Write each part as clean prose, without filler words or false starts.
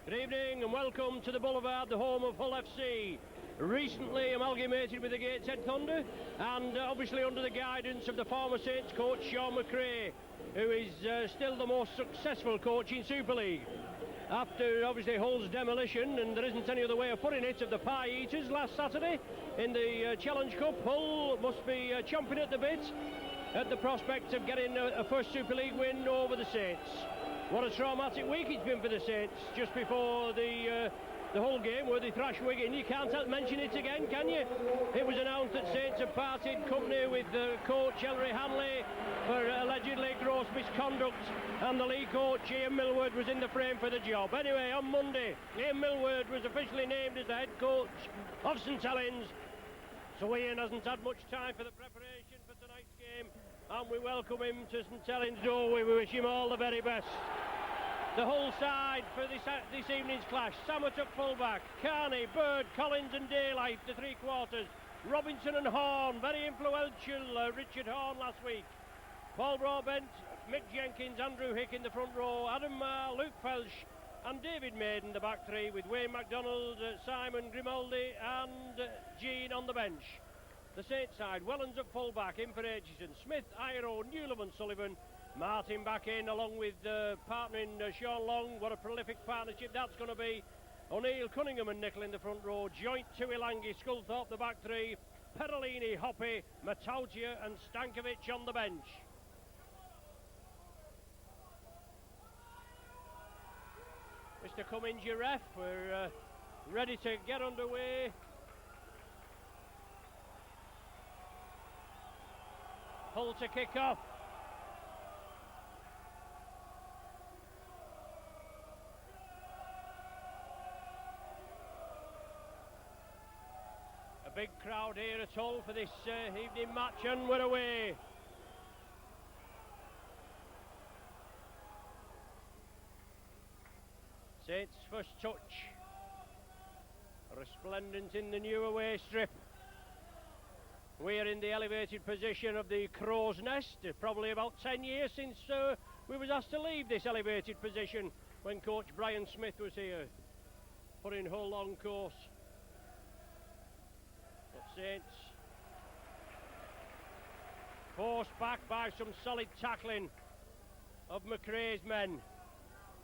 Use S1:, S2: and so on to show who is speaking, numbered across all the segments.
S1: Good evening and welcome to the Boulevard, the home of Hull FC. Recently amalgamated with the Gateshead Thunder and obviously under the guidance of the former Saints coach Sean McRae, who is still the most successful coach in Super League. After obviously Hull's demolition, and there isn't any other way of putting it, of the Pie Eaters last Saturday in the Challenge Cup, Hull must be chomping at the bit at the prospect of getting a first Super League win over the Saints. What a traumatic week it's been for the Saints just before the Hull game where they thrashed Wigan. You can't mention it again, can you? It was announced that Saints have parted company with coach Ellery Hanley for allegedly gross misconduct, and the league coach Ian Millward was in the frame for the job. Anyway, on Monday, Ian Millward was officially named as the head coach of St Helens, so Ian hasn't had much time for the preparation for tonight's game, and we welcome him to St Helens doorway. We wish him all the very best. The Hull side for this evening's clash: Samet at fullback, Carney, Bird, Collins and Daylight, the three quarters, Robinson and Horn, very influential Richard Horn last week, Paul Broadbent, Mick Jenkins, Andrew Hick in the front row, Adam Marr, Luke Felsh and David Maiden the back three, with Wayne MacDonald, Simon Grimaldi and Jean on the bench. The Saints side: Wellens at fullback, in for Aitchison, Smith, Iro, Newlam and Sullivan, Martin back in along with partnering Sean Long. What a prolific partnership that's going to be. O'Neill, Cunningham and Nicol in the front row, joint Tuilangi, Sculthorpe the back three, Perolini, Hoppy, Matautia and Stankovic on the bench. Mr. Cummins, your ref. We're ready to get underway. Hull to kick off. A big crowd here at Hull for this evening match, and we're away. Saints first touch, resplendent in the new away strip. We're in the elevated position of the Crow's Nest. Probably about 10 years since we was asked to leave this elevated position when coach Brian Smith was here, putting Hull on course. But Saints forced back by some solid tackling of McRae's men.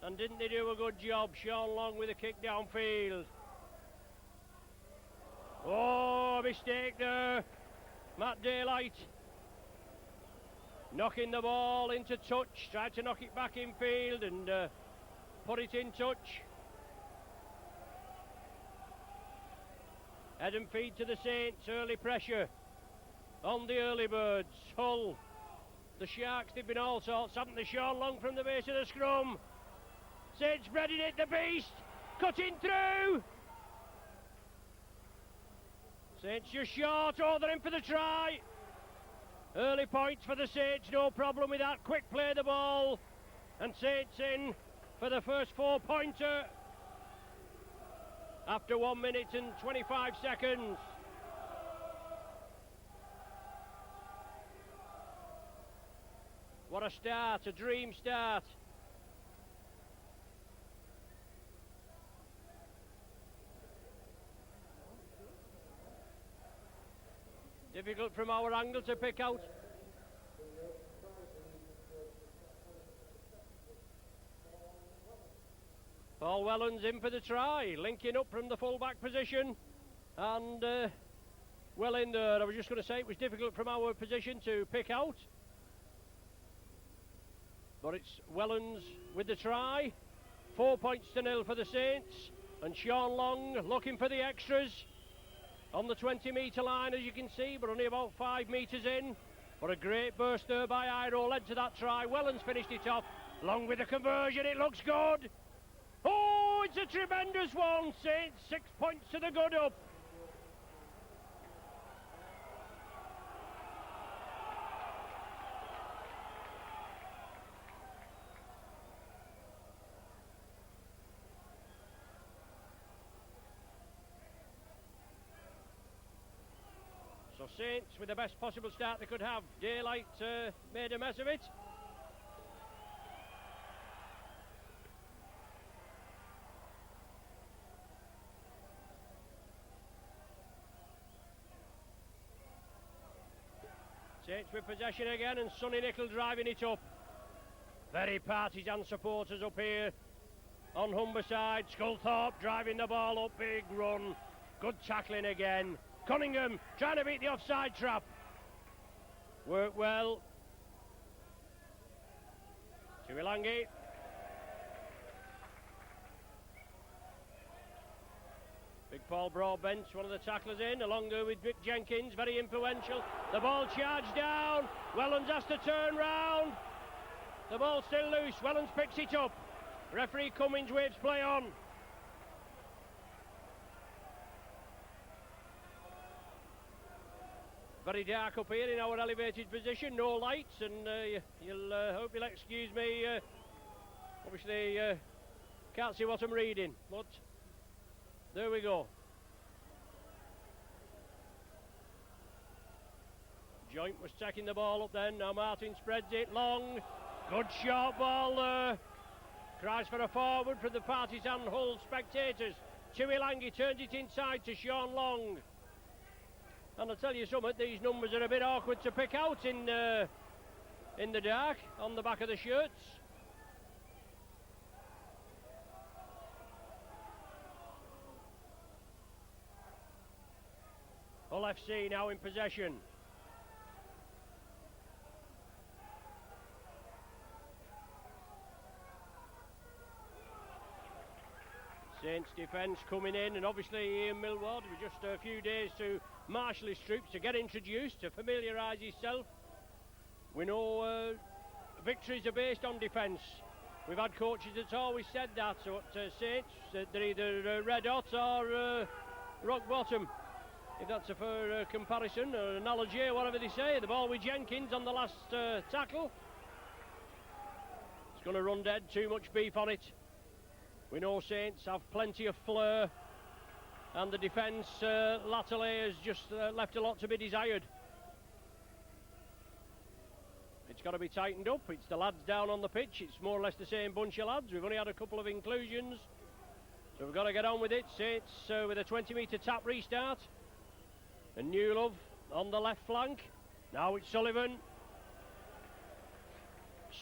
S1: And didn't they do a good job? Sean Long with a kick downfield. Oh, a mistake there. Matt Daylight knocking the ball into touch. Tried to knock it back in field and put it in touch. Head and feed to the Saints. Early pressure on the early birds. Hull, the Sharks, they've been all sorts, haven't they? Sean Long from the base of the scrum. Saints breading it, the beast, cutting through. Saints just short. Oh, they're in for the try. Early points for the Saints, no problem with that. Quick play the ball, and Saints in for the first 4-pointer after 1 minute and 25 seconds. What a start, a dream start. Difficult from our angle to pick out. Paul Wellens in for the try, linking up from the full-back position, and well in there. I was just going to say it was difficult from our position to pick out, but it's Wellens with the try. 4 points to nil for the Saints, and Sean Long looking for the extras on the 20-metre line, as you can see, but only about 5 metres in. What a great burst there by Iro, led to that try. Wellens finished it off. Long with the conversion, it looks good. Oh, it's a tremendous one. Saints 6 points to the good up. So Saints with the best possible start they could have. Daylight made a mess of it. Saints with possession again, and Sonny Nickel driving it up. Very partisan supporters up here on Humberside. Sculthorpe driving the ball up, big run. Good tackling again. Cunningham trying to beat the offside trap. Worked well. Tuilangi. Big Paul Broadbent, one of the tacklers in, along with Mick Jenkins, very influential. The ball charged down. Wellens has to turn round. The ball still loose. Wellens picks it up. Referee Cummins waves play on. Very dark up here in our elevated position, no lights, and you'll hope you'll excuse me. Obviously, can't see what I'm reading, but there we go. Joint was taking the ball up then. Now Martin spreads it long. Good short ball there. Cries for a forward from the partisan Hull spectators. Tuilangi turns it inside to Sean Long. And I'll tell you something, these numbers are a bit awkward to pick out in the dark on the back of the shirts. Hull FC now in possession. Saints defence coming in, and obviously Ian Millward with just a few days to marshal his troops, to get introduced, to familiarise himself. We know victories are based on defence. We've had coaches that's always said that, so at Saints, they're either red hot or rock bottom. If that's a fair comparison or analogy or whatever they say. The ball with Jenkins on the last tackle. It's going to run dead, too much beef on it. We know Saints have plenty of flair, and the defence latterly has just left a lot to be desired. It's got to be tightened up. It's the lads down on the pitch. It's more or less the same bunch of lads. We've only had a couple of inclusions, so we've got to get on with it. Saints with a 20-metre tap restart. And Newlove on the left flank. Now it's Sullivan,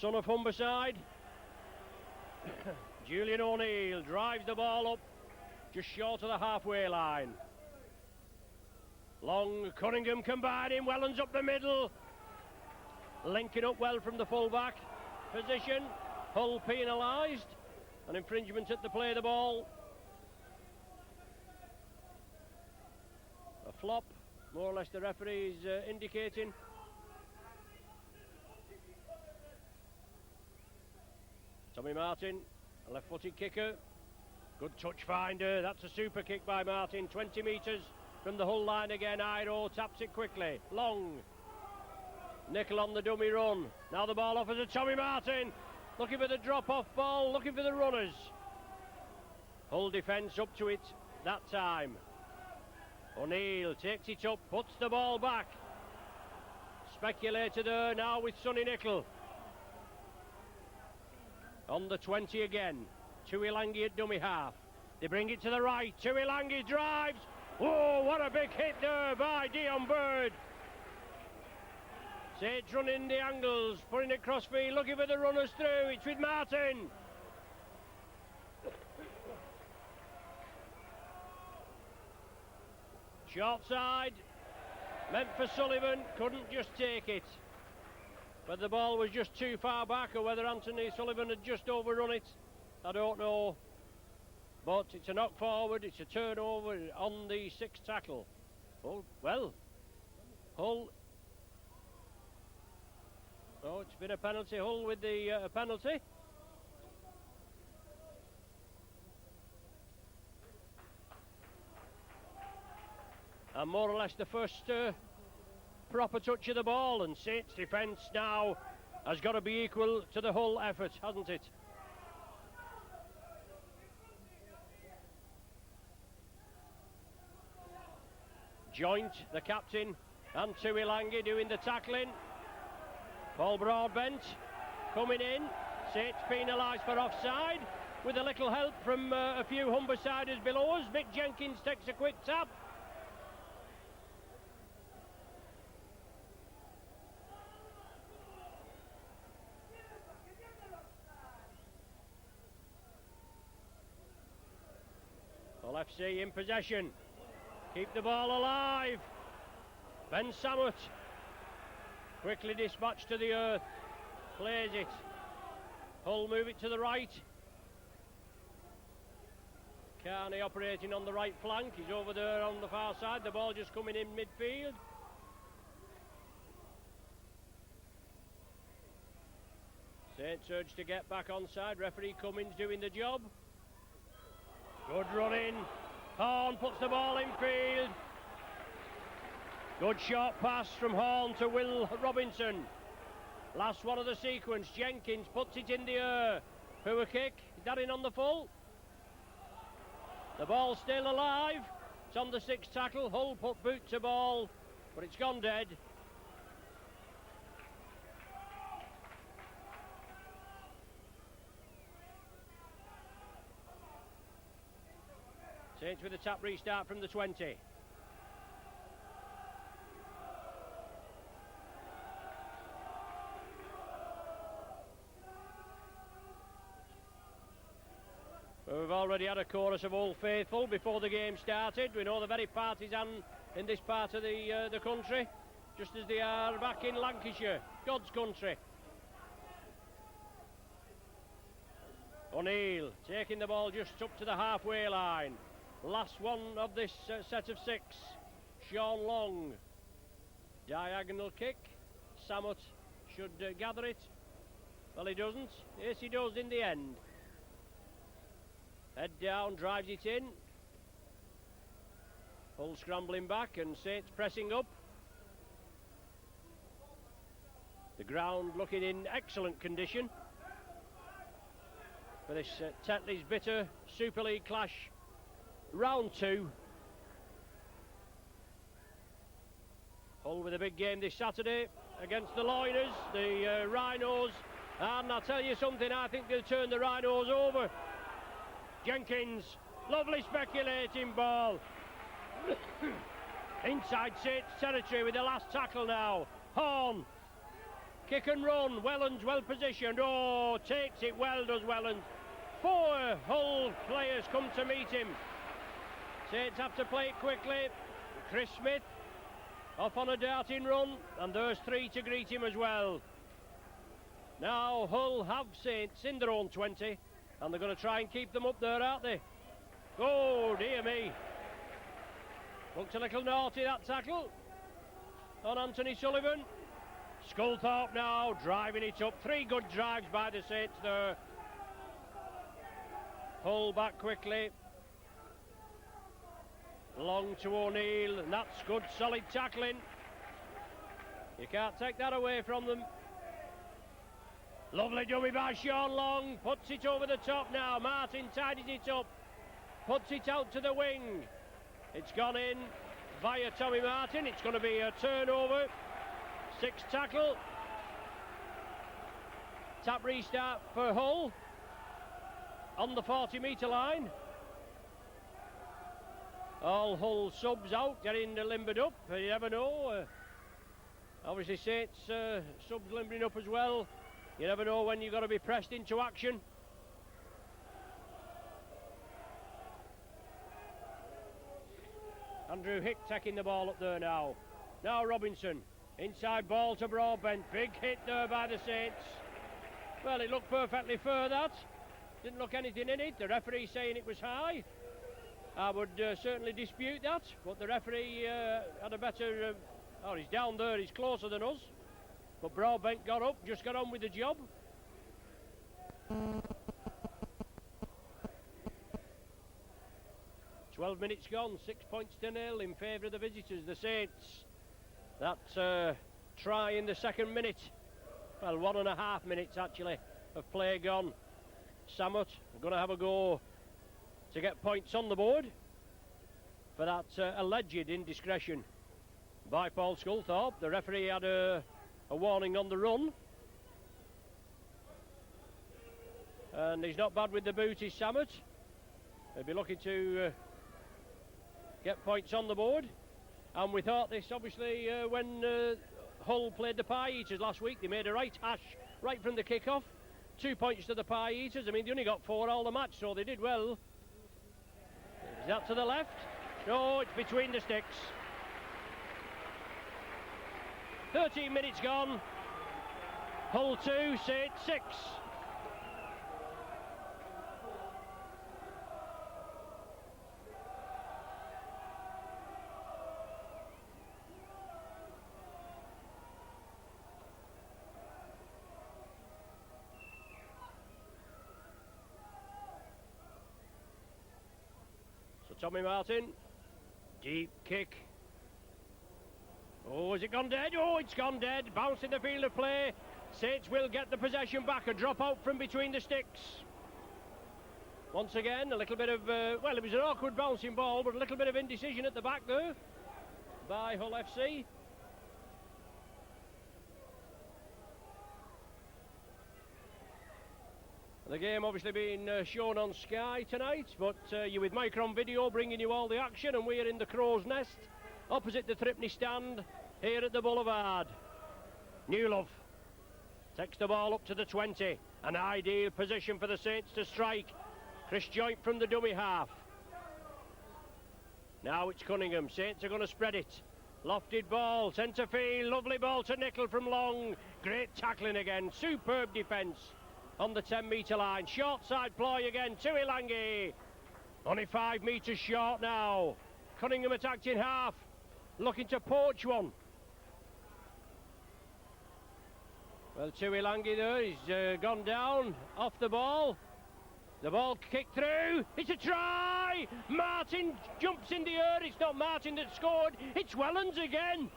S1: son of Humberside. Julian O'Neill drives the ball up just short of the halfway line. Long, Cunningham combining, Wellens up the middle. Linking up well from the full-back position. Hull penalised. An infringement at the play of the ball. A flop, more or less the referee is indicating. Tommy Martin, a left-footed kicker. Good touch finder. That's a super kick by Martin. 20 metres from the Hull line again. Iro taps it quickly. Long. Nickel on the dummy run. Now the ball offers to Tommy Martin. Looking for the drop-off ball. Looking for the runners. Hull defence up to it that time. O'Neill takes it up. Puts the ball back. Speculator there now with Sonny Nickel. On the 20 again. Tuilangi at dummy half. They bring it to the right. Tuilangi drives. Oh, what a big hit there by Dion Bird. Saints running the angles, putting it crossfield, looking for the runners through. It's with Martin. Short side. Meant for Sullivan. Couldn't just take it. Whether the ball was just too far back or whether Anthony Sullivan had just overrun it, I don't know. But it's a knock forward, it's a turnover on the sixth tackle. Oh, well, Hull. Oh, it's been a penalty. Hull with the penalty. And more or less the first proper touch of the ball, and Saints defence now has got to be equal to the Hull effort, hasn't it? Joint, the captain, and Tuilangi doing the tackling. Paul Broadbent coming in. Saints penalised for offside with a little help from a few Humbersiders below us. Mick Jenkins takes a quick tap. Hull FC in possession. Keep the ball alive. Ben Samet. Quickly dispatched to the earth. Plays it. Hull move it to the right. Carney operating on the right flank. He's over there on the far side. The ball just coming in midfield. Saints urge to get back on side. Referee Cummins doing the job. Good running. Horn puts the ball in field. Good short pass from Horn to Will Robinson. Last one of the sequence. Jenkins puts it in the air. Poor kick. Is that in on the full? The ball's still alive. It's on the sixth tackle. Hull put boot to ball, but it's gone dead. Saints with a tap restart from the 20. We've already had a chorus of Old Faithful before the game started. We know they're very partisan in this part of the country, just as they are back in Lancashire, God's country. O'Neill taking the ball just up to the halfway line. Last one of this set of six. Sean Long. Diagonal kick. Samet should gather it. Well, he doesn't. Yes, he does in the end. Head down, drives it in. Hull scrambling back and Saints pressing up. The ground looking in excellent condition for this Tetley's Bitter Super League clash round 2. Hull with a big game this Saturday against the Loiners, the Rhinos, and I'll tell you something, I think they'll turn the Rhinos over. Jenkins, lovely speculating ball. Inside Saints territory with the last tackle now. Horn, kick and run. Wellens well positioned. Oh, takes it well, does Wellens. 4 Hull players come to meet him. Saints have to play it quickly. Chris Smith off on a darting run, and there's 3 to greet him as well. Now Hull have Saints in their own 20. And they're going to try and keep them up there, aren't they? Oh, dear me. Looked a little naughty, that tackle on Anthony Sullivan. Sculthorpe now driving it up. 3 good drives by the Saints there. Hull back quickly. Long to O'Neill, and that's good solid tackling. You can't take that away from them. Lovely dummy by Sean Long, puts it over the top now. Martin tidies it up, puts it out to the wing. It's gone in via Tommy Martin. It's going to be a turnover. 6th tackle. Tap restart for Hull on the 40-metre line. All Hull subs out, getting limbered up. You never know. Obviously Saints subs limbering up as well. You never know when you've got to be pressed into action. Andrew Hick taking the ball up there now. Now Robinson. Inside ball to Broadbent. Big hit there by the Saints. Well, it looked perfectly fair, that. Didn't look anything in it. The referee saying it was high. I would certainly dispute that. But the referee had a better... oh, he's down there. He's closer than us. But Broadbent got up, just got on with the job. "12 minutes gone, 6 points to 0 in favour of the visitors, the Saints. That try in the second minute. Well, 1.5 minutes actually of play gone. Samet going to have a go to get points on the board for that alleged indiscretion by Paul Sculthorpe. The referee had a warning on the run, and he's not bad with the boot, is Samet. He'll be looking to get points on the board. And we thought this obviously when Hull played the Pie Eaters last week. They made a right hash right from the kick-off. 2 points to the Pie Eaters. I mean, they only got 4 all the match, so they did well. Is that to the left? No, it's between the sticks. 13 minutes gone. Hull 2, Saints 6. So Tommy Martin, deep kick. Oh, has it gone dead? Oh, it's gone dead. Bouncing the field of play. Saints will get the possession back. A drop out from between the sticks. Once again, a little bit of, well, it was an awkward bouncing ball, but a little bit of indecision at the back there by Hull FC. The game obviously being shown on Sky tonight, but you're with Micron Video bringing you all the action, and we're in the Crow's Nest, opposite the Thripney stand, here at the Boulevard. Newlove takes the ball up to the 20. An ideal position for the Saints to strike. Chris Joint from the dummy half. Now it's Cunningham. Saints are going to spread it. Lofted ball, centre field, lovely ball to Nickel from long. Great tackling again, superb defence on the 10-metre line. Short side ploy again to Ilangi. Only 5 metres short now. Cunningham attacked in half, looking to poach one. Well, Tuilangi there, he's gone down, off the ball. The ball kicked through, it's a try! Martin jumps in the air, it's not Martin that scored, it's Wellens again.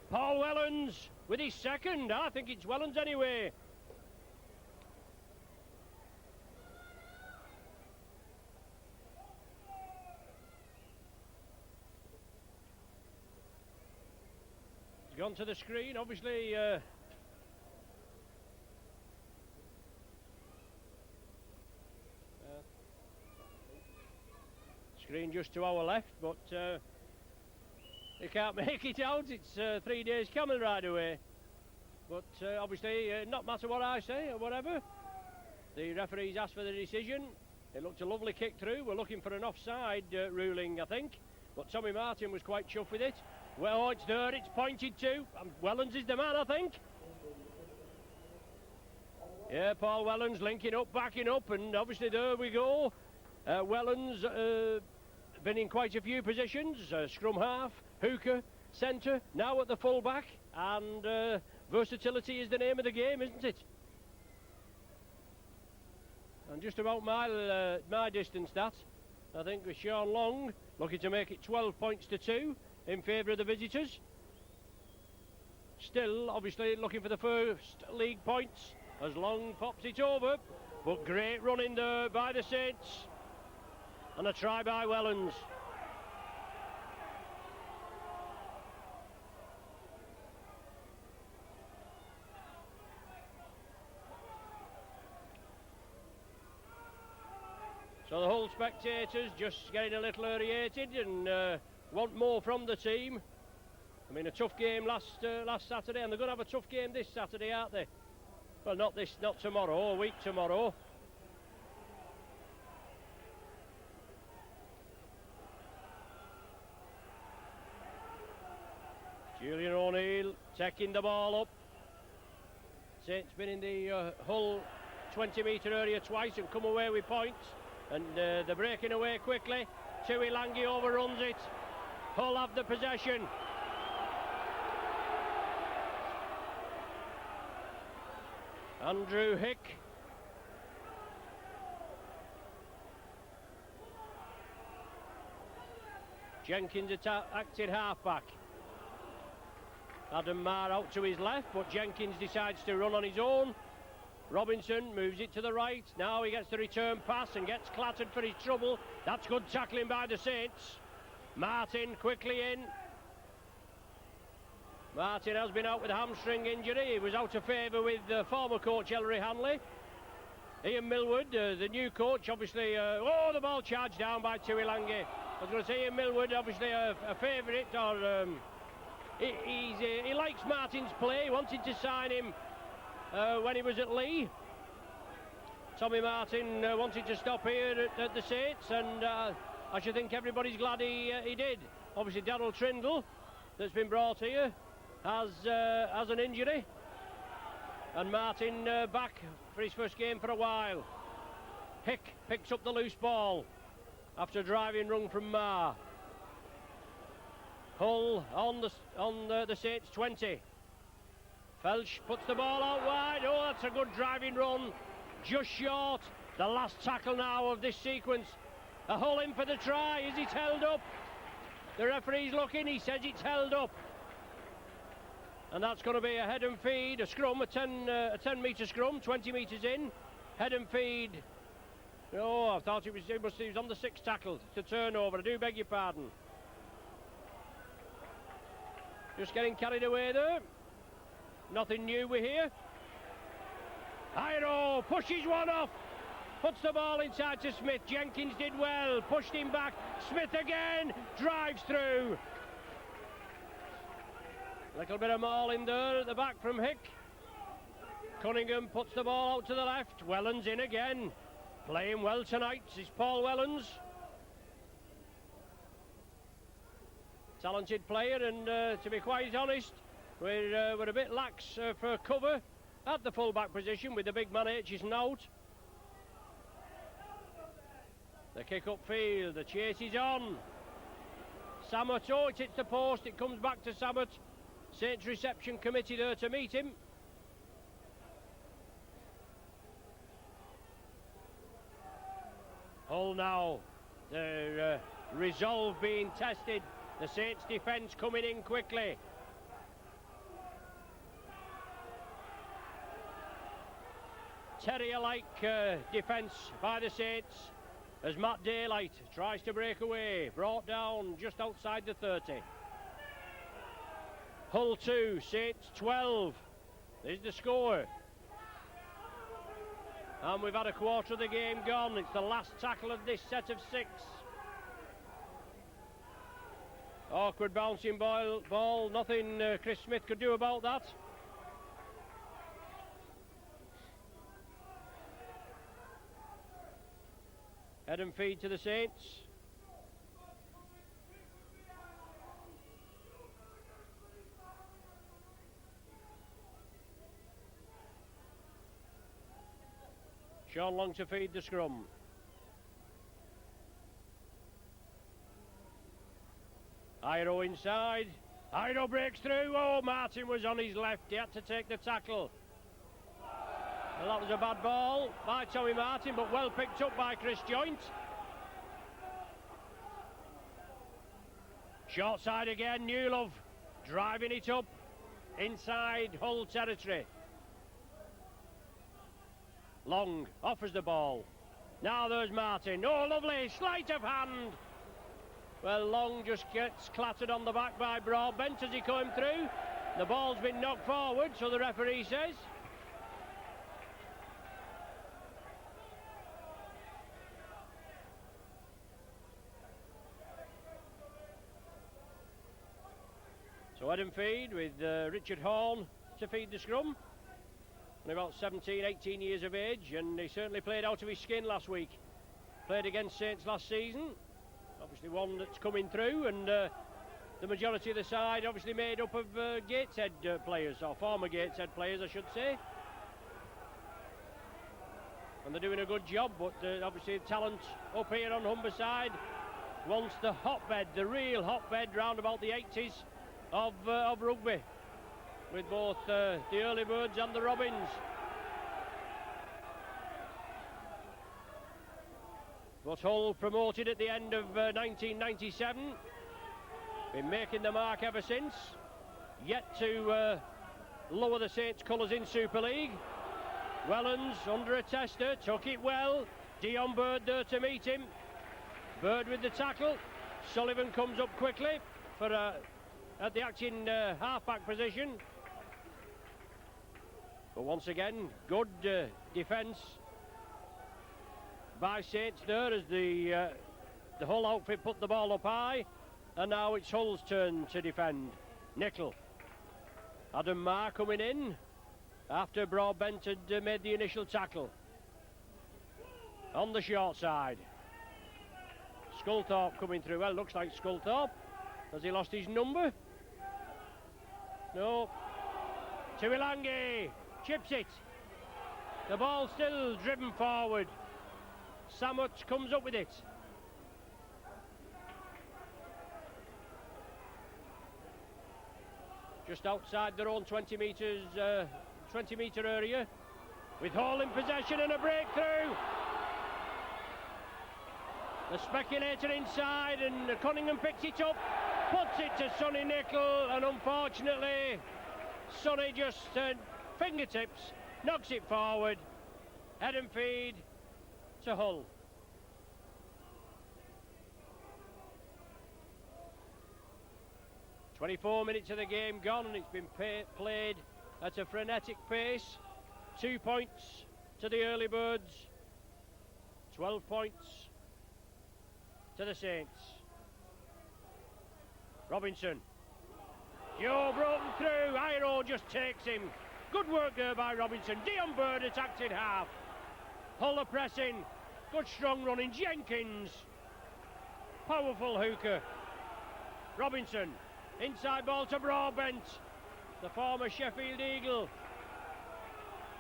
S1: Paul Wellens with his second, I think it's Wellens anyway. Gone to the screen, obviously. Screen just to our left, but they can't make it out. It's 3 days coming right away. But obviously, not matter what I say or whatever. The referees asked for the decision. It looked a lovely kick through. We're looking for an offside ruling, I think. But Tommy Martin was quite chuffed with it. Well, it's there, it's pointed to. Wellens is the man, I think. Yeah, Paul Wellens linking up, backing up, and obviously there we go. Wellens been in quite a few positions. Scrum half, hooker, centre, now at the full back. And versatility is the name of the game, isn't it? And just about my distance that, I think, with Sean Long looking to make it 12 points to 2. In favour of the visitors. Still, obviously, looking for the first league points as Long pops it over. But great run in there by the Saints. And a try by Wellens. So the whole spectators just getting a little irritated and want more from the team. I mean, a tough game last Saturday, and they're going to have a tough game this Saturday, aren't they? Well, not tomorrow, a week tomorrow. Julian O'Neill taking the ball up. Saints been in the Hull 20-metre area twice and come away with points, and they're breaking away quickly. Tuilangi overruns it. Hull have the possession. Andrew Hick. Jenkins acted half-back. Adam Marr out to his left, but Jenkins decides to run on his own. Robinson moves it to the right. Now he gets the return pass and gets clattered for his trouble. That's good tackling by the Saints. Martin quickly in. Martin has been out with a hamstring injury. He was out of favour with former coach Ellery Hanley. Ian Millwood, the new coach, obviously. Oh, the ball charged down by Tuilangi. I was going to say Ian Millwood, obviously a favourite, or he likes Martin's play. He wanted to sign him when he was at Lee. Tommy Martin wanted to stop here at the Saints, and I should think everybody's glad he did. Obviously Darrell Trindle, that's been brought here, has an injury, and Martin back for his first game for a while. Hick picks up the loose ball after driving run from Marr. Hull on the Saints 20. Felch puts the ball out wide. Oh, that's a good driving run, just short. The last tackle now of this sequence. A Hull in for the try. Is it held up? The referee's looking. He says it's held up, and that's going to be a head and feed, a scrum, a 10 metre scrum, 20 metres in, head and feed. Oh, I thought it was on the 6th tackle. It's a turnover. I do beg your pardon. Just getting carried away there. Nothing new we hear. Iro pushes one off. Puts the ball inside to Smith. Jenkins did well. Pushed him back. Smith again. Drives through. Little bit of mauling there at the back from Hick. Cunningham puts the ball out to the left. Wellens in again. Playing well tonight is Paul Wellens. Talented player, and to be quite honest, we're a bit lax for cover at the full-back position with the big man Aitchison out. The kick upfield, the chase is on. Sammut, oh, it hits the post, it comes back to Sammut. Saints reception committee there to meet him. Hull now, their resolve being tested. The Saints defence coming in quickly. Terrier-like defence by the Saints as Matt Daylight tries to break away. Brought down just outside the 30. Hull 2, Saints 12. There's the score. And we've had a quarter of the game gone. It's the last tackle of this set of 6. Awkward bouncing ball. Nothing Chris Smith could do about that. Head and feed to the Saints. Sean Long to feed the scrum. Iro inside. Iro breaks through. Oh, Martin was on his left. He had to take the tackle. Well, that was a bad ball by Tommy Martin, but well picked up by Chris Joint. Short side again. Newlove driving it up inside Hull territory. Long offers the ball. Now there's Martin. Oh, lovely sleight of hand. Well, Long just gets clattered on the back by Broadbent as he came through. The ball's been knocked forward, so the referee says. So head and feed with Richard Horn to feed the scrum. Only about 17, 18 years of age, and he certainly played out of his skin last week. Played against Saints last season. Obviously one that's coming through, and the majority of the side obviously made up of Gateshead players, or former Gateshead players I should say. And they're doing a good job, but obviously talent up here on Humberside wants the hotbed, the real hotbed round about the 80s of rugby, with both the early birds and the robins. But Hull promoted at the end of 1997. Been making the mark ever since. Yet to lower the Saints' colours in Super League. Wellens under a tester, took it well. Dion Bird there to meet him. Bird with the tackle. Sullivan comes up quickly for at the acting half-back position. But once again, good defence by Saints there as the Hull outfit put the ball up high, and now it's Hull's turn to defend. Nickel. Adam Marr coming in after Broadbent had made the initial tackle. On the short side. Sculthorpe coming through. Well, looks like Sculthorpe. Has he lost his number? No. Tuilangi chips it. The ball still driven forward. Samut comes up with it. Just outside their own 20 metre area, with Hall in possession and a breakthrough. The speculator inside, and Cunningham picks it up, puts it to Sonny Nicol, and unfortunately Sonny just fingertips, knocks it forward. Head and feed to Hull. "24 minutes of the game gone, and it's been played at a frenetic pace. 2 points to the early birds, 12 points to the Saints. Robinson. Joe broken through. Iro just takes him. Good work there by Robinson. Dion Bird attacked in half. Hull are pressing. Good strong running. Jenkins. Powerful hooker. Robinson. Inside ball to Broadbent, the former Sheffield Eagle.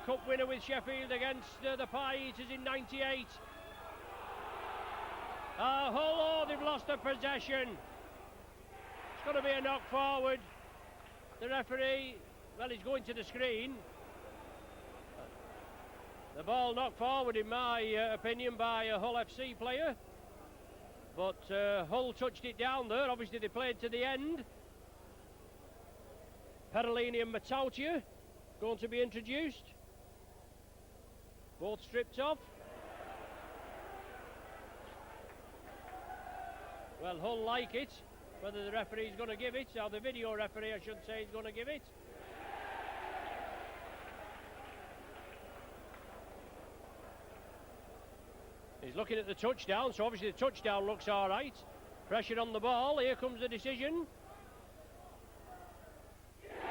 S1: Cup winner with Sheffield against the Pie Eaters in '98. Hull, they've lost their possession. It's going to be a knock forward. The referee, well, he's going to the screen. The ball knocked forward, in my opinion, by a Hull FC player. But Hull touched it down there. Obviously, they played to the end. Perolini and Matautia going to be introduced. Both stripped off. Well, Hull like it. Whether the referee's going to give it, or the video referee, I should say, is going to give it. He's looking at the touchdown, so obviously the touchdown looks all right. Pressure on the ball. Here comes the decision.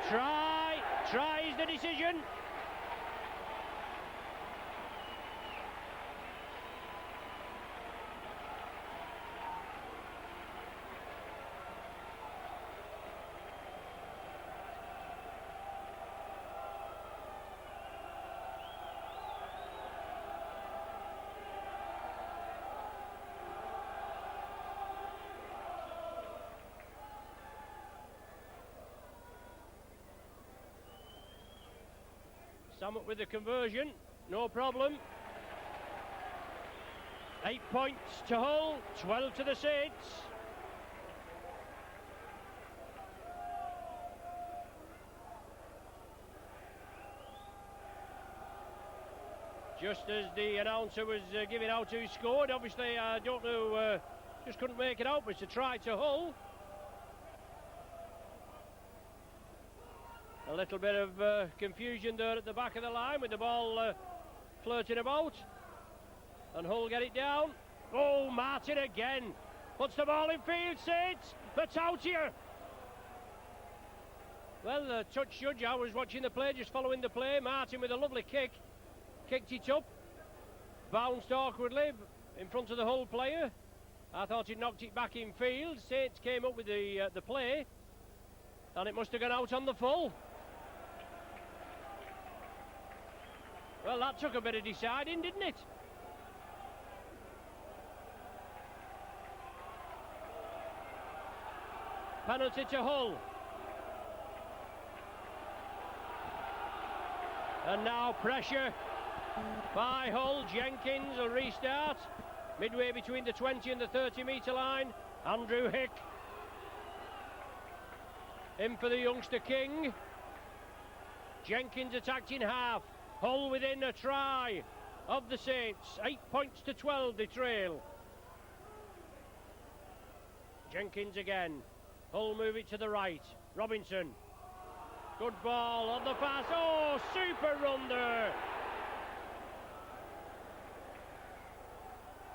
S1: Tries the decision. Samut with the conversion, no problem. 8 points to Hull, 12 to the Saints. Just as the announcer was giving out who scored, obviously I don't know, just couldn't make it out, but it's a try to Hull. A little bit of confusion there at the back of the line with the ball flirting about. And Hull get it down. Oh, Martin again. Puts the ball in field, Saints. Matautia. Well, the touch judge, I was watching the play, just following the play. Martin with a lovely kick. Kicked it up. Bounced awkwardly in front of the Hull player. I thought he'd knocked it back in field. Saints came up with the play. And it must have gone out on the full. Well, that took a bit of deciding, didn't it? Penalty to Hull. And now pressure by Hull. Jenkins will restart. Midway between the 20 and the 30 metre line. Andrew Hick. In for the youngster King. Jenkins attacked in half. Hull within a try of the Saints. 8 points to 12 they trail. Jenkins again. Hull move it to the right. Robinson. Good ball on the pass. Oh, super run there.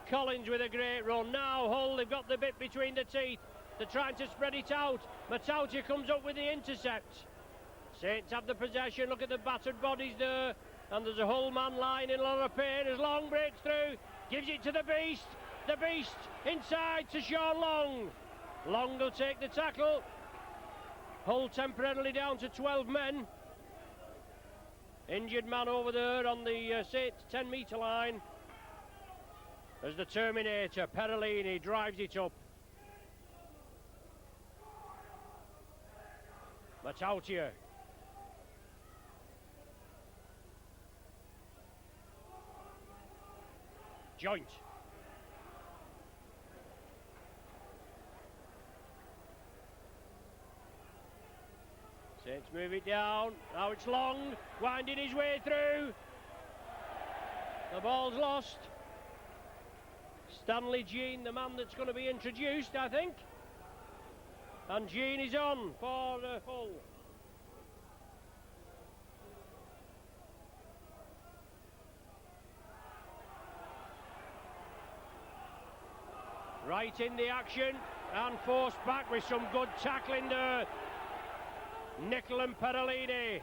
S1: Collins with a great run. Now Hull, they've got the bit between the teeth. They're trying to spread it out. Matautia comes up with the intercept. Saints have the possession. Look at the battered bodies there. And there's a Hull man lying in a lot of pain as Long breaks through. gives it to the Beast. The Beast inside to Sean Long. Long will take the tackle. Hull temporarily down to 12 men. Injured man over there on the 10 metre line. As the Terminator, Perolini, drives it up. Matautia. Joint. Saints move it down. Now it's Long, winding his way through. The ball's lost. Stanley Jean, the man that's going to be introduced, I think. And Jean is on for Hull. Right in the action and forced back with some good tackling there. Nicol and Perolini.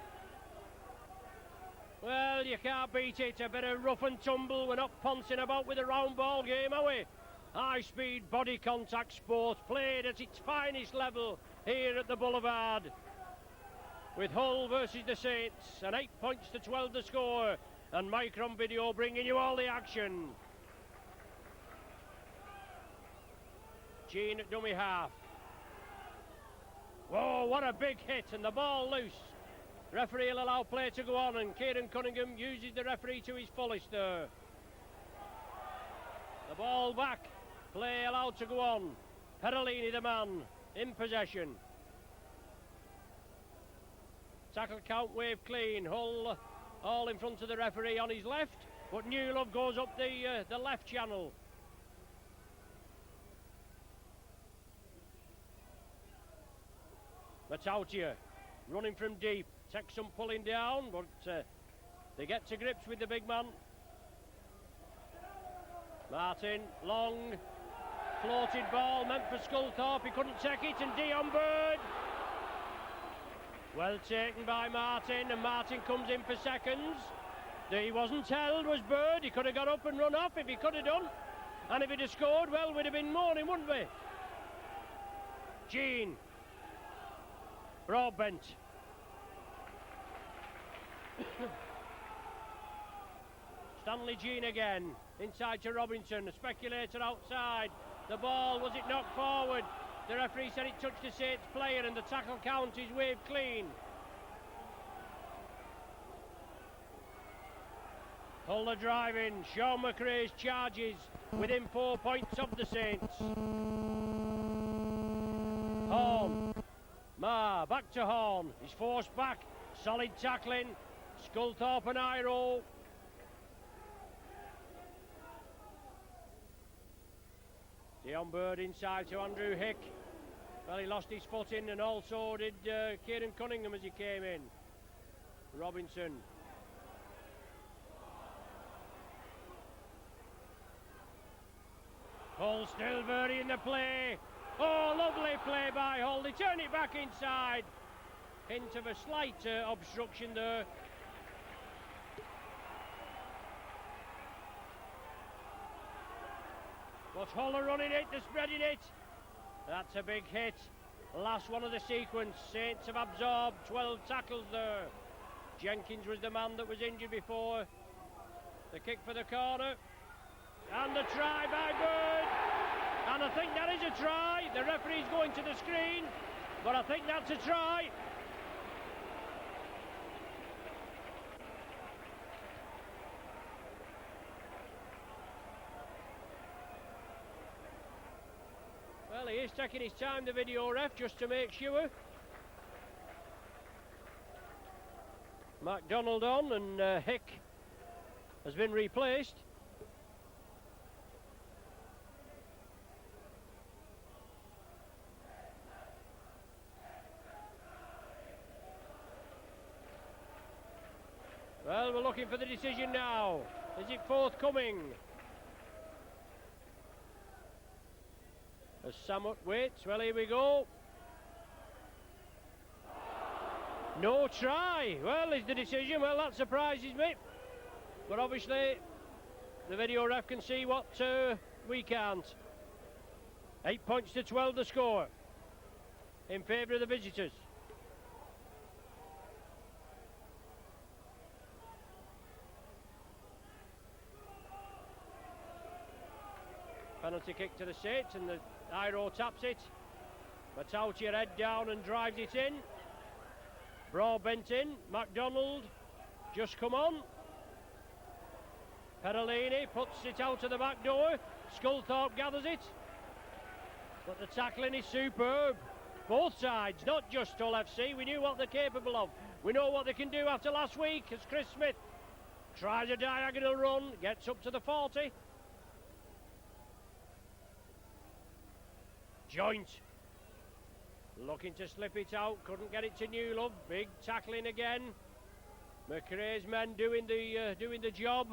S1: Well, you can't beat it. A bit of rough and tumble. We're not pouncing about with a round ball game, are we? High speed body contact sport played at its finest level here at the Boulevard. With Hull versus the Saints, and 8 points to 12 the score. And Micron Video bringing you all the action. Jean at dummy half. Whoa, what a big hit, and the ball loose. Referee will allow play to go on, and Kieran Cunningham uses the referee to his fullest there. The ball back, play allowed to go on. Perolini, the man, in possession. Tackle count wave clean. Hull all in front of the referee on his left, but Newlove goes up the left channel. Matautia running from deep, takes some pulling down, but they get to grips with the big man. Martin, Long, floated ball meant for Sculthorpe, he couldn't take it, and Dion Bird. Well taken by Martin, and Martin comes in for seconds. He wasn't held, was Bird. He could have got up and run off if he could have done. And if he'd have scored, well, we'd have been mourning, wouldn't we? Jean. Broadbent. Stanley Jean again. Inside to Robinson. A speculator outside. The ball, was it knocked forward? The referee said it touched the Saints player, and the tackle count is waved clean. Hull are driving. Sean McRae's charges within 4 points of the Saints. Horn. Ma, back to Horn. He's forced back. Solid tackling. Sculthorpe and Iro. Dion Bird inside to Andrew Hick. Well, he lost his footing, and also did Kieran Cunningham as he came in. Robinson. Hull still very in the play. Oh, lovely play by Hull. They turn it back inside. Hint of a slight obstruction there. But Hull are running it, they're spreading it. That's a big hit. Last one of the sequence. Saints have absorbed 12 tackles there. Jenkins was the man that was injured before. The kick for the corner. And the try by Bird. And I think that is a try. The referee's going to the screen, but I think that's a try. Well, he is taking his time, the video ref, just to make sure. MacDonald on, and Hick has been replaced. Well, we're looking for the decision now. Is it forthcoming? As Samut waits, well, here we go. No try. Well, is the decision. Well, that surprises me. But obviously, the video ref can see what we can't. 8 points to 12 the score in favour of the visitors. Penalty kick to the Saints, and the Iro taps it. Matautia head down and drives it in. Broadbent in. MacDonald just come on. Perolini puts it out to the back door. Sculthorpe gathers it. But the tackling is superb. Both sides, not just Hull FC. We knew what they're capable of. We know what they can do after last week, as Chris Smith tries a diagonal run, gets up to the 40. Joint looking to slip it out, couldn't get it to Newlove. Big tackling again. McRae's men doing the job,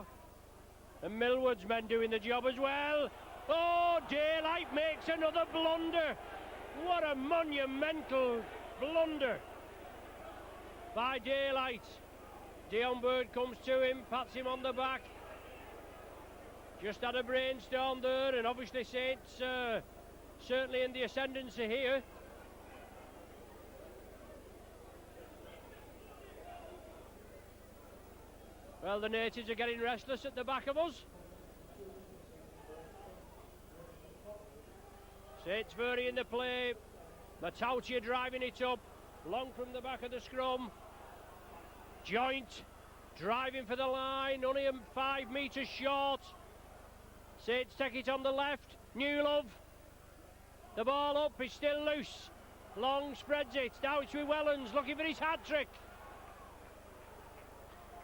S1: and Millward's men doing the job as well. Oh, Daylight makes another blunder. What a monumental blunder by Daylight. Dion Bird comes to him, pats him on the back. Just had a brainstorm there, and obviously Saints certainly in the ascendancy here. Well, the natives are getting restless at the back of us. Saints Bury in the play. Matautia driving it up. Long from the back of the scrum. Joint driving for the line. Only 5 metres short. Saints take it on the left. Newlove. The ball up, he's still loose. Long spreads it. Now it's with Wellens looking for his hat-trick.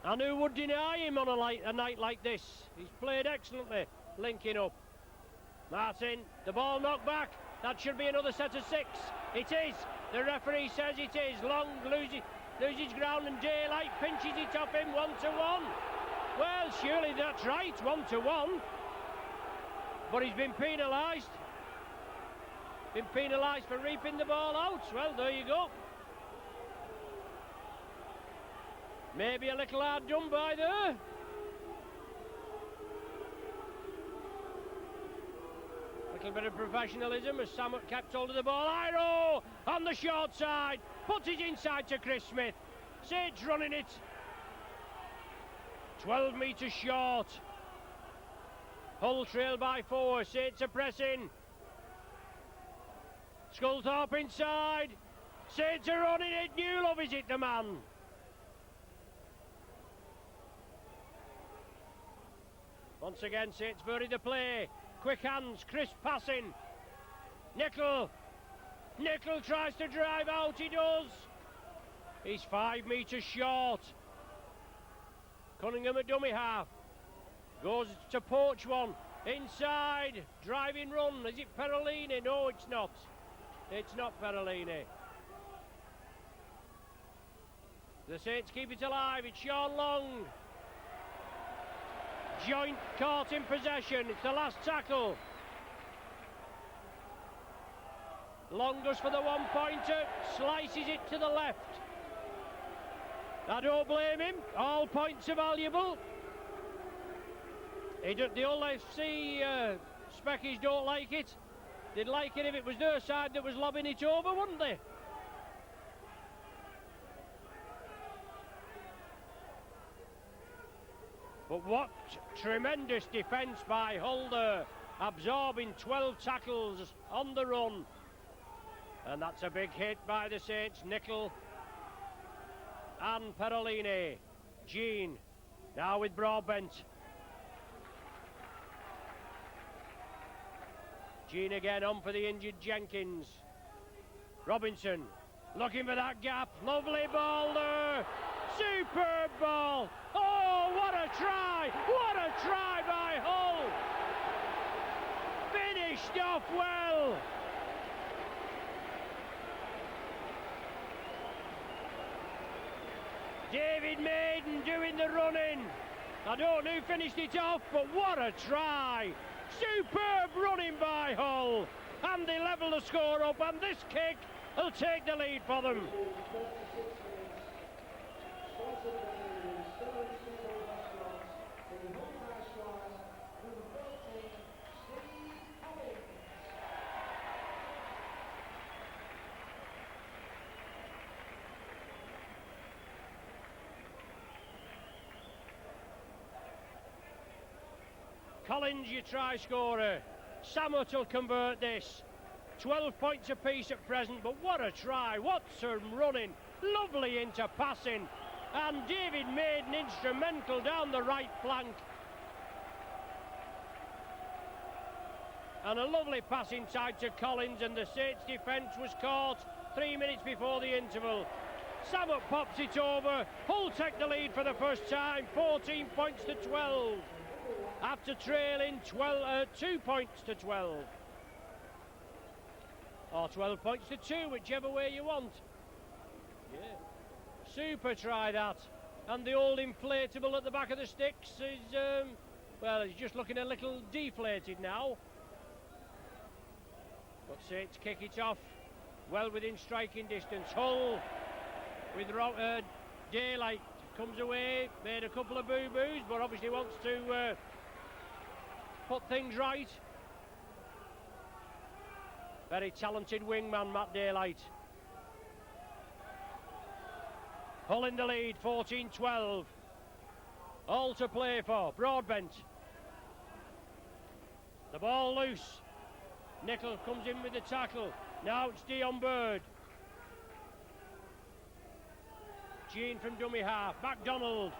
S1: And who would deny him on a night like this? He's played excellently, linking up. Martin, the ball knocked back. That should be another set of 6. It is. The referee says it is. Long loses ground, and Daylight pinches it off him 1-1. Well, surely that's right, 1-1. But he's been penalised. Been penalised for reaping the ball out. Well, there you go. Maybe a little hard done by there. Little bit of professionalism as Samet kept hold of the ball. Iro on the short side. Puts it inside to Chris Smith. Saints running it. 12 metres short. Hull trail by 4. Saints are pressing. Sculthorpe inside. Saints are running it. Newlove is it, the man. Once again, Saints Bury the play. Quick hands, crisp passing. Nickel tries to drive out. He does. He's 5 metres short. Cunningham a dummy half. Goes to poach one. Inside. Driving run. Is it Perolini? No, it's not. It's not Perolini. The Saints keep it alive. It's Sean Long. Joint caught in possession. It's the last tackle. Long goes for the 1-pointer. Slices it to the left. I don't blame him. All points are valuable. The Hull FC speckies don't like it. They'd like it if it was their side that was lobbing it over, wouldn't they? But what tremendous defence by Hull there, absorbing 12 tackles on the run. And that's a big hit by the Saints. Nickel and Perolini. Jean now with Broadbent. Jean again on for the injured Jenkins. Robinson looking for that gap. Lovely ball there. Superb ball. Oh, what a try. What a try by Hull. Finished off well. David Maiden doing the running. I don't know who finished it off, but what a try. Superb running by Hull. And they level the score up, and this kick will take the lead for them. Collins, your try scorer. Samet will convert this. 12 points apiece at present, but what a try, what some running, lovely into passing, and David Maiden instrumental down the right flank. And a lovely pass inside to Collins, and the Saints defence was caught 3 minutes before the interval. Samet pops it over. Hull take the lead for the first time, 14 points to 12, after trailing 2 points to 12. Or 12 points to 2, whichever way you want. Yeah. Super try that. And the old inflatable at the back of the sticks is, well, he's just looking a little deflated now. But Saints kick it off, well within striking distance. Hull with Daylight comes away, made a couple of boo-boos, but obviously wants to put things right. Very talented wingman, Matt Daylight. Hull in the lead, 14-12. All to play for, Broadbent. The ball loose. Nicol comes in with the tackle. Now it's Dion Bird. Jean from dummy half. MacDonald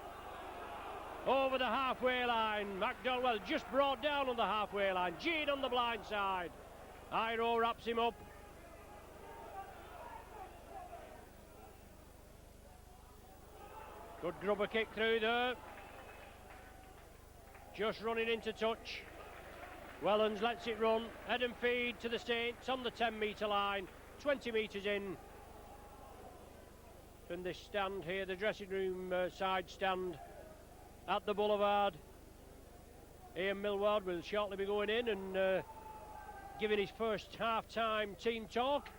S1: over the halfway line. MacDonald, well, just brought down on the halfway line. Jean on the blind side. Iro wraps him up. Good grubber kick through there. Just running into touch. Wellens lets it run. Head and feed to the Saints on the 10-metre line. 20 metres in. From this stand here, the dressing room side stand at the Boulevard. Ian Millward will shortly be going in and giving his first half-time team talk.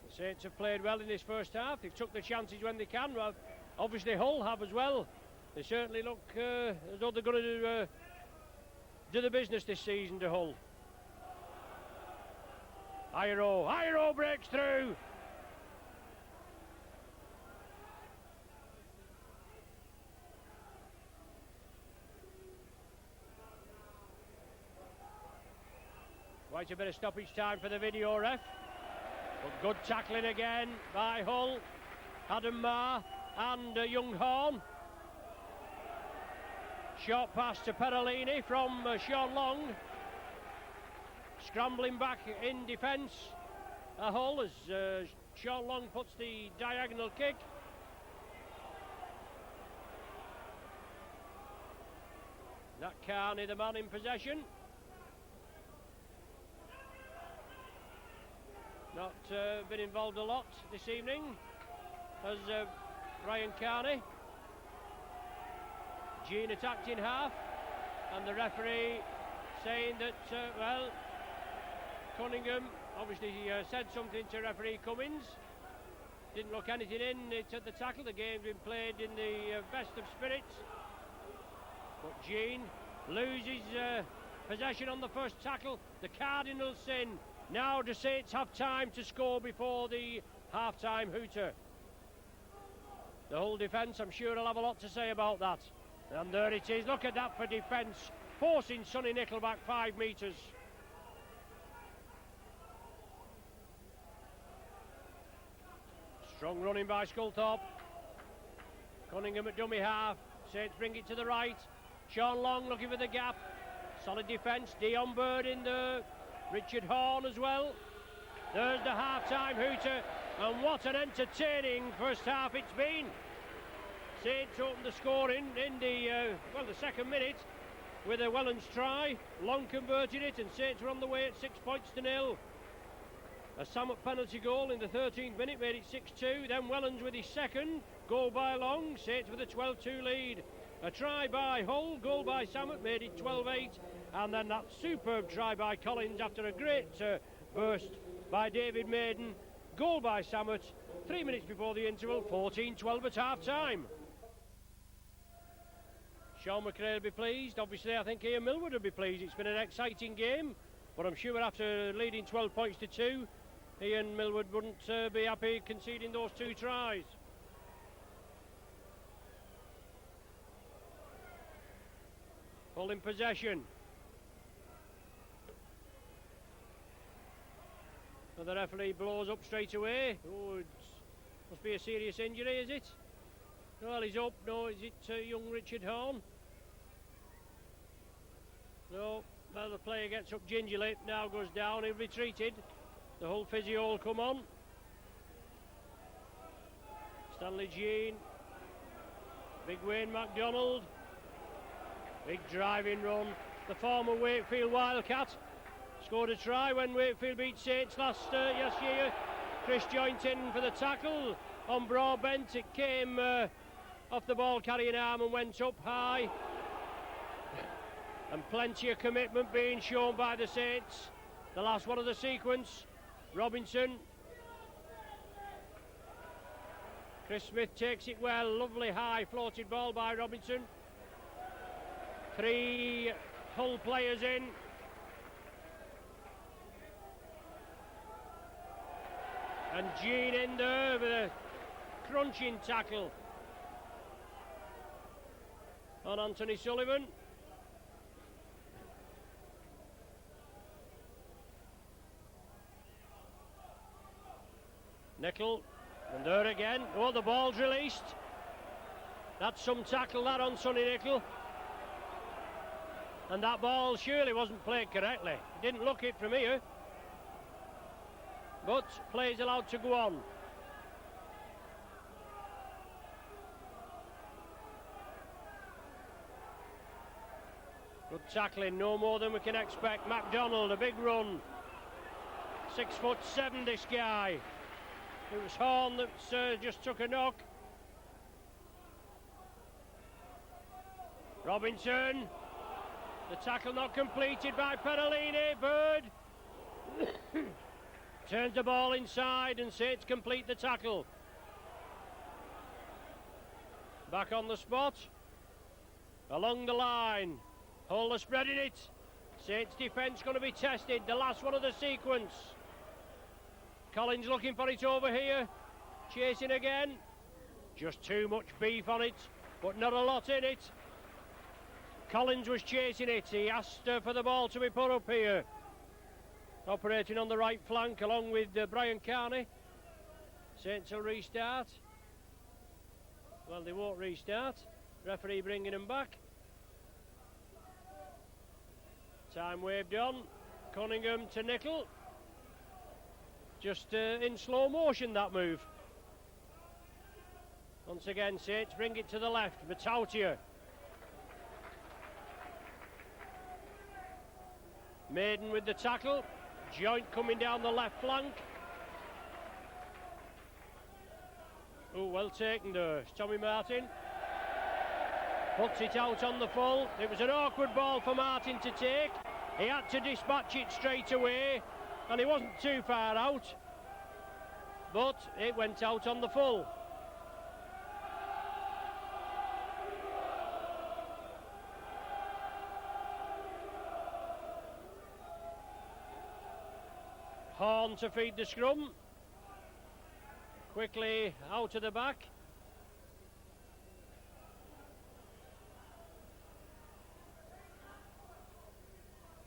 S1: The Saints have played well in this first half. They've took the chances when they can. Well, obviously Hull have as well. They certainly look as though they're going to do the business this season to Hull. Iro breaks through. Quite a bit of stoppage time for the video ref. But good tackling again by Hull. Adam Marr and Young Horn. Short pass to Perolini from Sean Long. Scrambling back in defence. Hull as Sean Long puts the diagonal kick. Nat Carney, the man in possession. Not been involved a lot this evening as Ryan Carney. Jean attacked in half, and the referee saying that, well, Cunningham obviously said something to referee Cummins. Didn't look anything in it at the tackle. The game's been played in the best of spirits. But Jean loses possession on the first tackle. The Cardinals sin. Now the Saints have time to score before the half-time hooter. The whole defence, I'm sure, will have a lot to say about that. And there it is. Look at that for defence, forcing Sonny Nicol back 5 metres. Strong running by Sculthorpe. Cunningham at dummy half. Saints bring it to the right. Sean Long looking for the gap. Solid defence. Dion Bird in there. Richard Horn as well. There's the half-time hooter. And what an entertaining first half it's been. Saints opened the scoring in the second minute with a Wellens try. Long converted it, and Saints were on the way at 6 points to 0. A Samet penalty goal in the 13th minute made it 6-2. Then Wellens with his second, goal by Long. Saints with a 12-2 lead. A try by Hull, goal by Samet made it 12-8. And then that superb try by Collins after a great burst by David Maiden. Goal by Samet. 3 minutes before the interval, 14-12 at half-time. Sean McRae will be pleased. Obviously, I think Ian Millward will be pleased. It's been an exciting game, but I'm sure after leading 12 points to 2, Ian Millward wouldn't be happy conceding those 2 tries. Full in possession. And the referee blows up straight away. Oh, it must be a serious injury, is it? Well, he's up. No, is it young Richard Horn? No, well, the player gets up gingerly, now goes down, he'll be treated. The whole physio will come on. Stanley Jean. Big Wayne MacDonald. Big driving run. The former Wakefield Wildcat scored a try when Wakefield beat Saints last year. Chris Jointon for the tackle on Broadbent. It came off the ball carrying arm and went up high. And plenty of commitment being shown by the Saints. The last one of the sequence, Robinson. Chris Smith takes it well, lovely high floated ball by Robinson. 3 Hull players in. And Jean in there with a crunching tackle on Anthony Sullivan. Nickel, and there again. Oh, the ball's released. That's some tackle that on Sonny Nickel. And that ball surely wasn't played correctly. Didn't look it from here. But play's allowed to go on. Good tackling, no more than we can expect. MacDonald, a big run. 6'7", this guy. It was Horn that just took a knock. Robinson. The tackle not completed by Perolini. Bird. Turns the ball inside and Saints complete the tackle. Back on the spot. Along the line. Hull are spreading it. Saints defence going to be tested. The last one of the sequence. Collins looking for it over here. Chasing again. Just too much beef on it, but not a lot in it. Collins was chasing it. He asked for the ball to be put up here. Operating on the right flank along with Brian Carney. Saints will restart. Well, they won't restart. Referee bringing them back. Time waved on. Cunningham to Nickel. Just in slow motion, that move. Once again, Saints bring it to the left. Vitautia. Maiden with the tackle. Joint coming down the left flank. Oh, well taken there. Tommy Martin puts it out on the full. It was an awkward ball for Martin to take. He had to dispatch it straight away. And he wasn't too far out, but it went out on the full. Horn to feed the scrum. Quickly out of the back.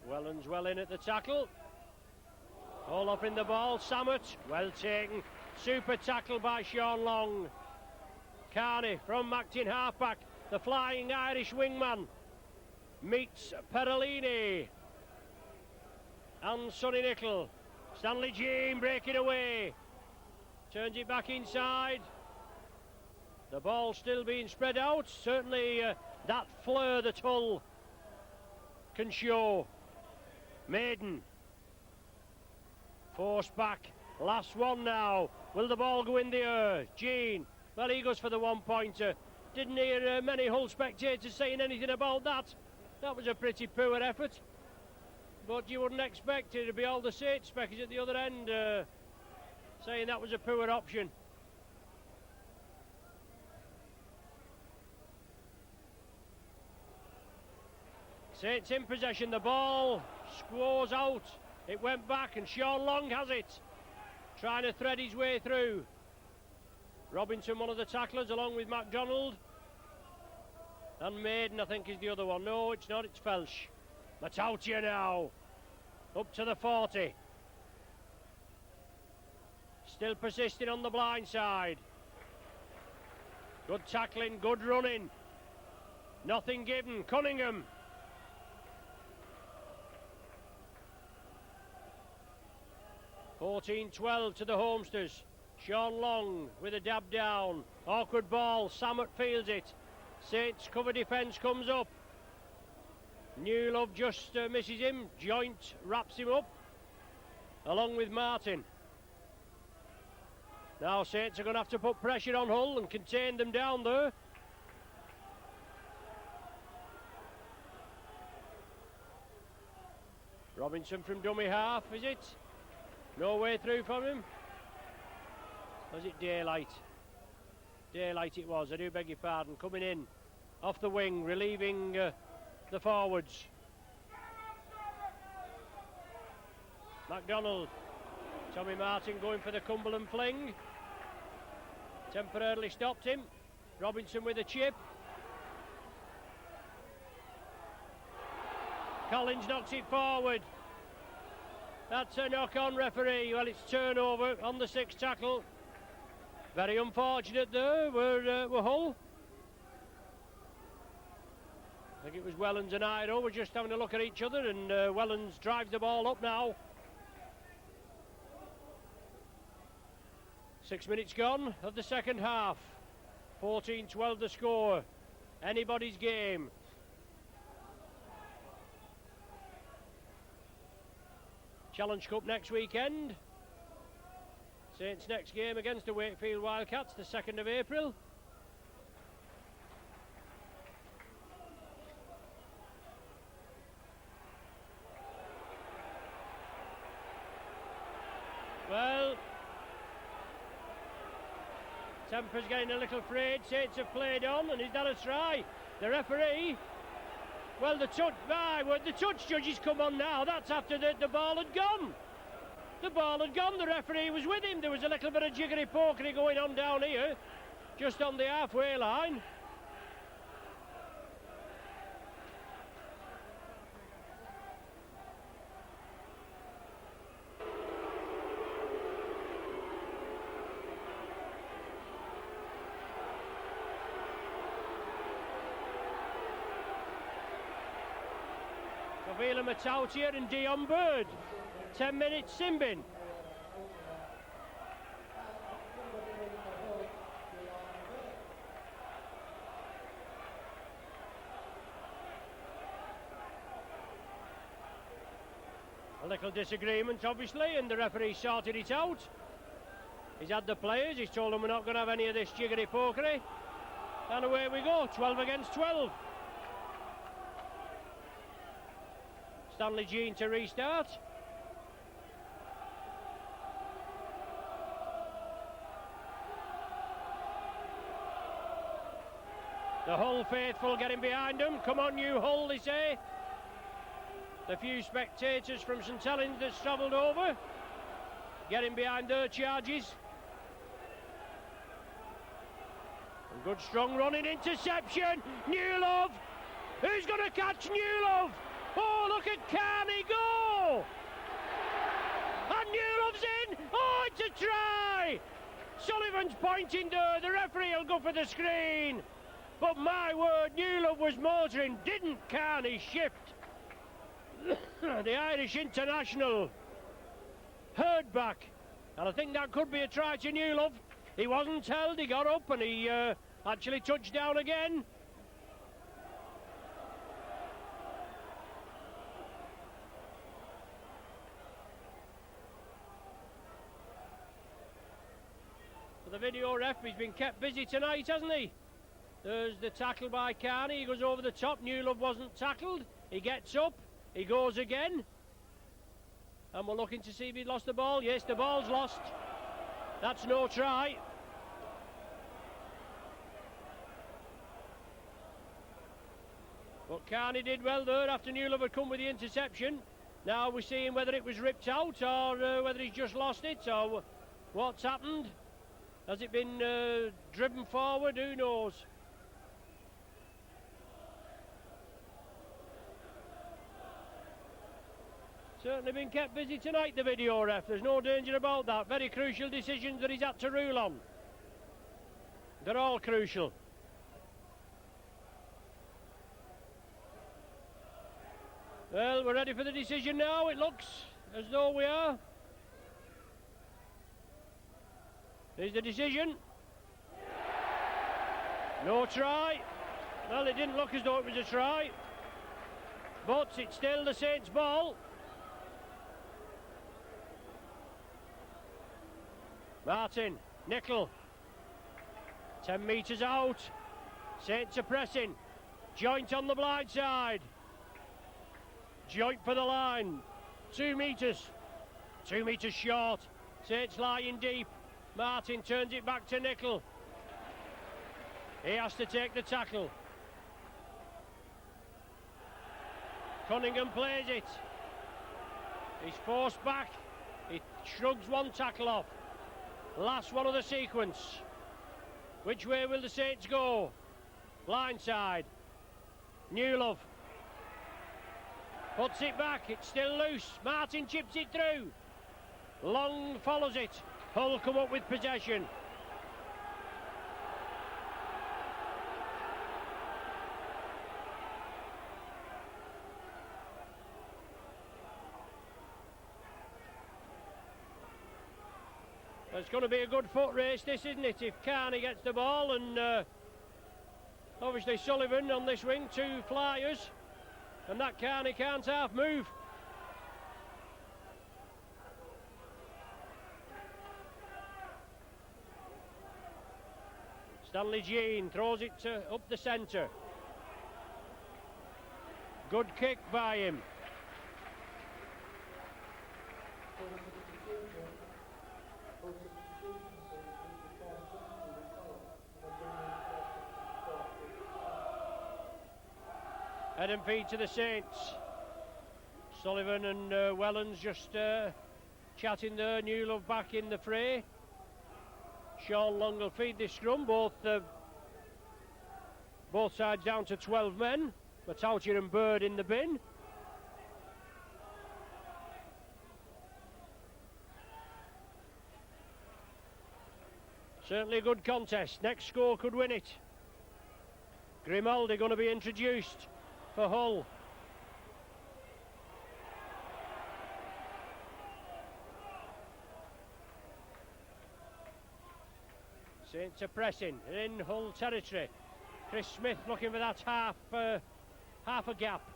S1: Wellens well in at the tackle. All up in the ball, Samet, well taken. Super tackle by Sean Long. Carney from Mactin halfback, the flying Irish wingman, meets Perolini. And Sonny Nickel. Stanley Jean breaking away. Turns it back inside. The ball still being spread out. Certainly that fleur that Hull can show. Maiden. Forced back, last one now. Will the ball go in the air? Jean, well, he goes for the one-pointer. Didn't hear many Hull spectators saying anything about that. That was a pretty poor effort. But you wouldn't expect it to be all the Saints speckers at the other end saying that was a poor option. Saints in possession, the ball squaws out. It went back and Sean Long has it. Trying to thread his way through. Robinson, one of the tacklers, along with MacDonald. And Maiden, I think, is the other one. No, it's not, it's Felsh. Matautia now. Up to the 40. Still persisting on the blind side. Good tackling, good running. Nothing given. Cunningham. (14-12) to the Homesters. Sean Long with a dab down. Awkward ball. Samet fields it. Saints cover defence comes up. New Love just misses him. Joint wraps him up along with Martin. Now Saints are going to have to put pressure on Hull and contain them down there. Robinson from dummy half, is it? No way through from him. Was it Daylight? Daylight it was, I do beg your pardon. Coming in off the wing, relieving the forwards. MacDonald. Tommy Martin going for the Cumberland fling. Temporarily stopped him. Robinson with a chip. Collins knocks it forward. That's a knock-on, referee. Well, it's turnover on the 6th tackle. Very unfortunate there. We're Hull. I think it was Wellens and Iro. We're just having a look at each other, and Wellens drives the ball up now. 6 minutes gone of the second half. 14-12 the score. Anybody's game. Challenge Cup next weekend. Saints' next game against the Wakefield Wildcats, the 2nd of April. Well, temper's getting a little frayed. Saints have played on, and is that a try? The referee. Well, the touch judges come on now. That's after the ball had gone. The ball had gone. The referee was with him. There was a little bit of jiggery-pokery going on down here, just on the halfway line. Avila Matautia and Dion Bird. 10 minutes Simbin. A little disagreement, obviously, and the referee sorted it out. He's had the players, he's told them we're not going to have any of this jiggery-pokery. And away we go, 12 against 12. Stanley Jean to restart. The Hull faithful getting behind them. Come on, you Hull, they say. The few spectators from St Helens that's travelled over, getting behind their charges. And good strong running interception. New Love. Who's going to catch New Love? Oh, look at Carney go! And Newlove's in! Oh, it's a try! Sullivan's pointing there, the referee will go for the screen. But my word, Newlove was motoring, didn't Carney shift? The Irish international heard back, and I think that could be a try to Newlove. He wasn't held, he got up and he actually touched down again. The video ref, he's been kept busy tonight, hasn't he? There's the tackle by Carney, he goes over the top. Newlove wasn't tackled, he gets up, he goes again, and we're looking to see if he lost the ball. Yes, the ball's lost. That's no try. But Carney did well there after Newlove had come with the interception. Now we're seeing whether it was ripped out or whether he's just lost it or what's happened. Has it been driven forward? Who knows? Certainly been kept busy tonight, the video ref. There's no danger about that. Very crucial decisions that he's had to rule on. They're all crucial. Well, we're ready for the decision now. It looks as though we are. Here's the decision. No try. Well, it didn't look as though it was a try. But it's still the Saints' ball. Martin, Nickel. 10 metres out. Saints are pressing. Joint on the blind side. Joint for the line. 2 metres. 2 metres short. Saints lying deep. Martin turns it back to Nickel. He has to take the tackle. Cunningham plays it. He's forced back. He shrugs one tackle off. Last one of the sequence. Which way will the Saints go? Blindside. Newlove. Puts it back. It's still loose. Martin chips it through. Long follows it. Hull come up with possession. It's going to be a good foot race, this, isn't it? If Carney gets the ball, and obviously Sullivan on this wing, 2 flyers, and that Carney can't half move. Stanley Jean throws it up the centre. Good kick by him. Head and feet to the Saints. Sullivan and Wellens just chatting there. Newlove back in the fray. Sean Long will feed this scrum. Both sides down to 12 men. Matautia and Bird in the bin. Certainly a good contest. Next score could win it. Grimaldi going to be introduced for Hull. Saints are pressing in Hull territory. Chris Smith looking for that half a gap.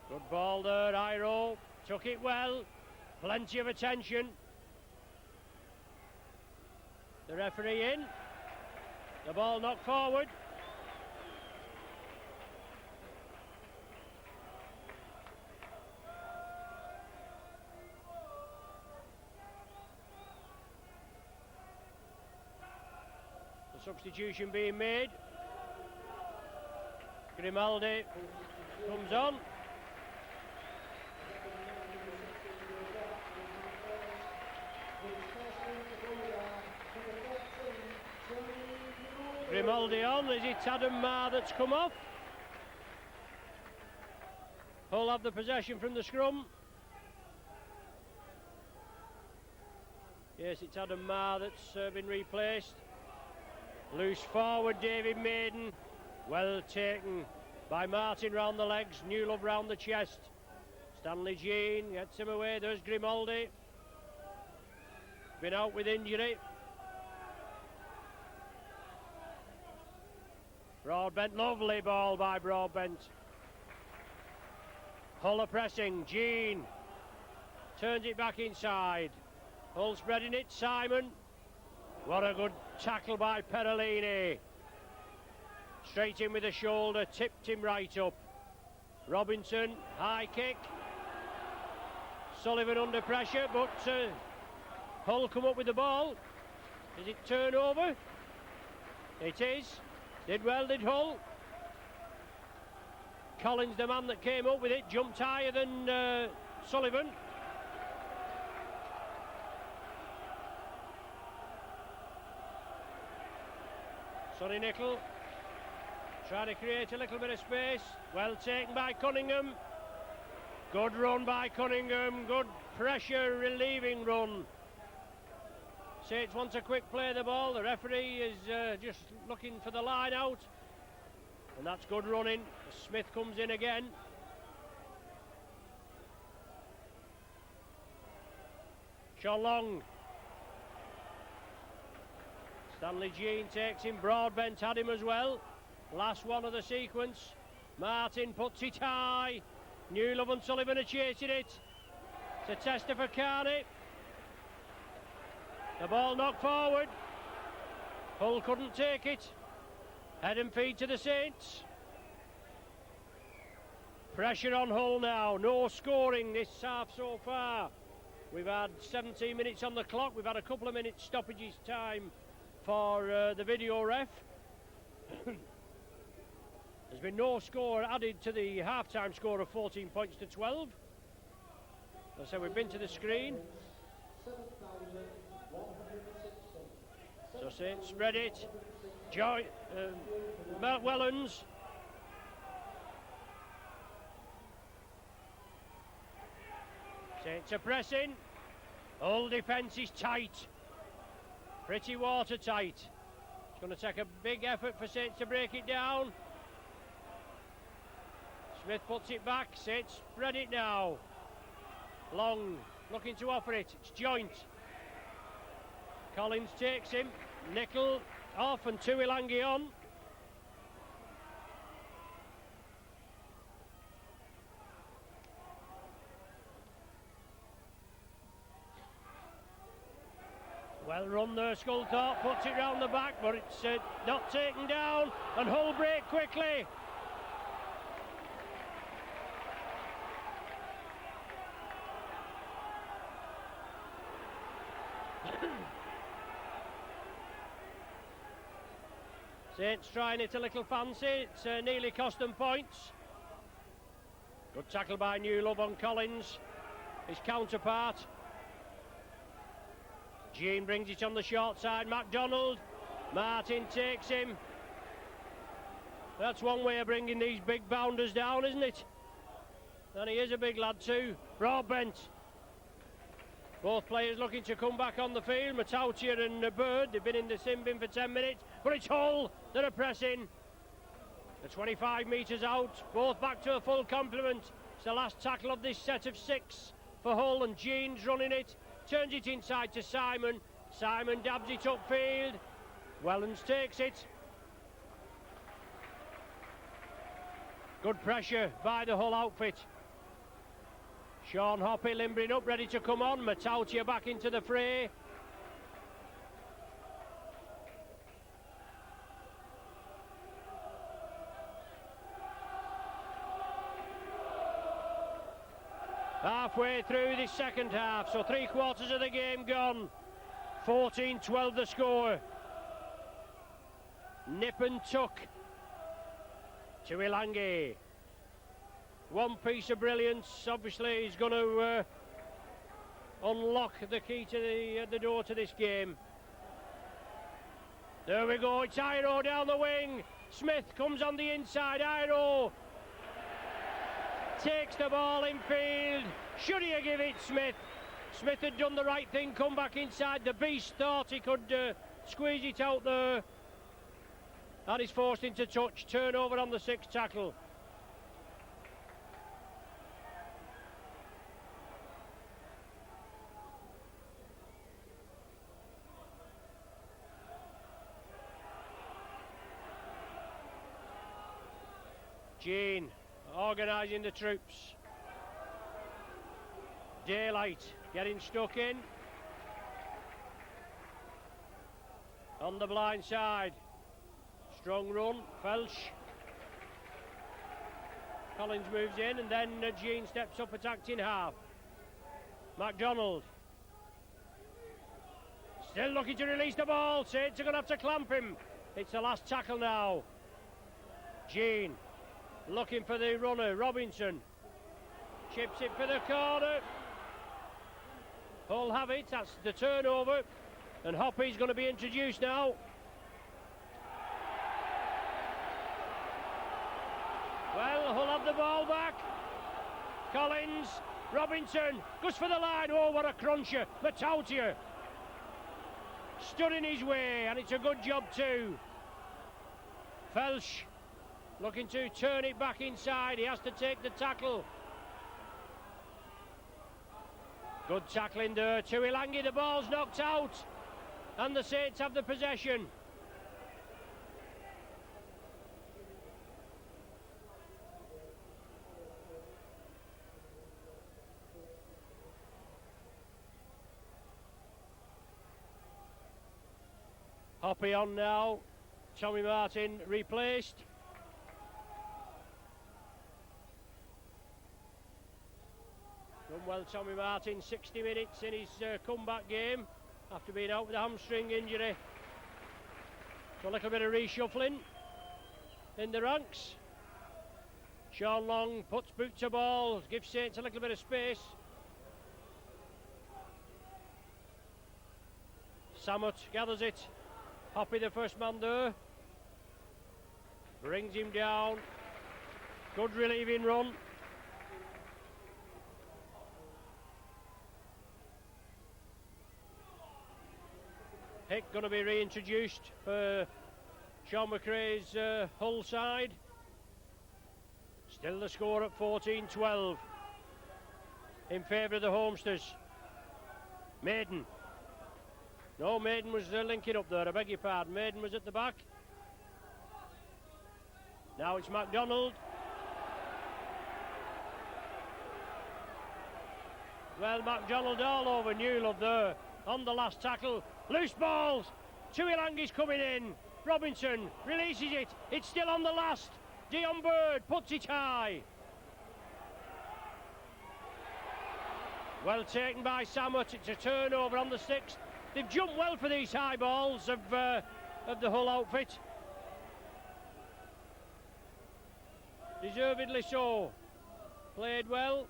S1: Good ball there, Iro. Took it well. Plenty of attention. The referee in. The ball knocked forward. The substitution being made. Grimaldi comes on. Grimaldi on. Is it Adam Marr that's come off? Hull have the possession from the scrum. Yes, it's Adam Marr that's been replaced. Loose forward, David Maiden. Well taken by Martin round the legs. Newlove round the chest. Stanley Jean gets him away. There's Grimaldi. Been out with injury. Broadbent, lovely ball by Broadbent. Hull are pressing. Jean turns it back inside. Hull spreading it. Simon. What a good tackle by Perolini. Straight in with the shoulder, tipped him right up. Robinson, high kick. Sullivan under pressure, but Hull come up with the ball. Is it turnover? It is. Did well, did Hull. Collins, the man that came up with it, jumped higher than Sullivan. Sonny Nickel. Trying to create a little bit of space. Well taken by Cunningham. Good run by Cunningham. Good pressure relieving run. Saints want a quick play of the ball. The referee is just looking for the line out. And that's good running. Smith comes in again. Sean Long. Stanley Jean takes him. Broadbent had him as well. Last one of the sequence. Martin puts it high. Newlove and Sullivan are chasing it. It's a tester for Carney. The ball knocked forward. Hull couldn't take it. Head and feed to the Saints. Pressure on Hull now. No scoring this half so far. We've had 17 minutes on the clock. We've had a couple of minutes stoppages time for the video ref. There's been no score added to the half-time score of 14 points to 12. As I said, we've been to the screen. So Saints spread it. Wellens. Saints are pressing. Hull defence is tight. Pretty watertight. It's going to take a big effort for Saints to break it down. Smith puts it back. Saints spread it now. Long looking to offer it. It's Joint. Collins takes him. Nickel off and Tuilangi on. Well run there, Sculthorpe puts it round the back, but it's not taken down, and Hull break quickly. Saints trying it a little fancy. It's nearly cost them points. Good tackle by Newlove on Collins, his counterpart. Jean brings it on the short side. MacDonald. Martin takes him. That's one way of bringing these big bounders down, isn't it? And he is a big lad too. Broadbent. Both players looking to come back on the field. Matautia and Bird, they've been in the sin bin for 10 minutes. But it's Hull that are pressing. They're 25 metres out. Both back to a full complement. It's the last tackle of this set of 6 for Hull, and Jean's running it. Turns it inside to Simon. Simon dabs it upfield. Wellens takes it. Good pressure by the Hull outfit. Sean Hoppy limbering up, ready to come on. Matautia back into the fray. Halfway through this second half, so 3/4 of the game gone. 14-12 the score. Nip and tuck to Ilangi. One piece of brilliance, obviously he's going to unlock the key to the door to this game. There we go, it's Iro down the wing. Smith comes on the inside. Iro takes the ball in field. Should he give it Smith? Smith had done the right thing, come back inside. The beast thought he could squeeze it out there, and he's forced into touch. Turnover on the 6th tackle. Jean organising the troops. Daylight getting stuck in. On the blind side. Strong run. Felsh. Collins moves in, and then Jean steps up, attacked in half. MacDonald. Still looking to release the ball. Saints are going to have to clamp him. It's the last tackle now. Jean. Looking for the runner, Robinson. Chips it for the corner. Hull have it, that's the turnover. And Hoppy's going to be introduced now. Well, Hull have the ball back. Collins, Robinson, goes for the line. Oh, what a cruncher. Matautia stood in his way, and it's a good job too. Felsh looking to turn it back inside. He has to take the tackle. Good tackling there. Tuilangi, the ball's knocked out, and the Saints have the possession. Hoppy on now. Tommy Martin replaced. Done well, Tommy Martin. 60 minutes in his comeback game after being out with a hamstring injury. So a little bit of reshuffling in the ranks. Sean Long puts boot to ball, gives Saints a little bit of space. Samut gathers it. Hoppy, the first man there, brings him down. Good relieving run. Hick going to be reintroduced for Sean McRae's Hull side. Still the score at 14-12 in favour of the Homesters. Maiden. No, Maiden was linking up there, I beg your pardon. Maiden was at the back. Now it's MacDonald. Well, MacDonald all over Newell there on the last tackle. Loose balls. Tuilangi's coming in. Robinson releases it. It's still on the last. Dion Bird puts it high. Well taken by Samut. It's a turnover on the 6th. They've jumped well for these high balls of the Hull outfit. Deservedly so. Played well.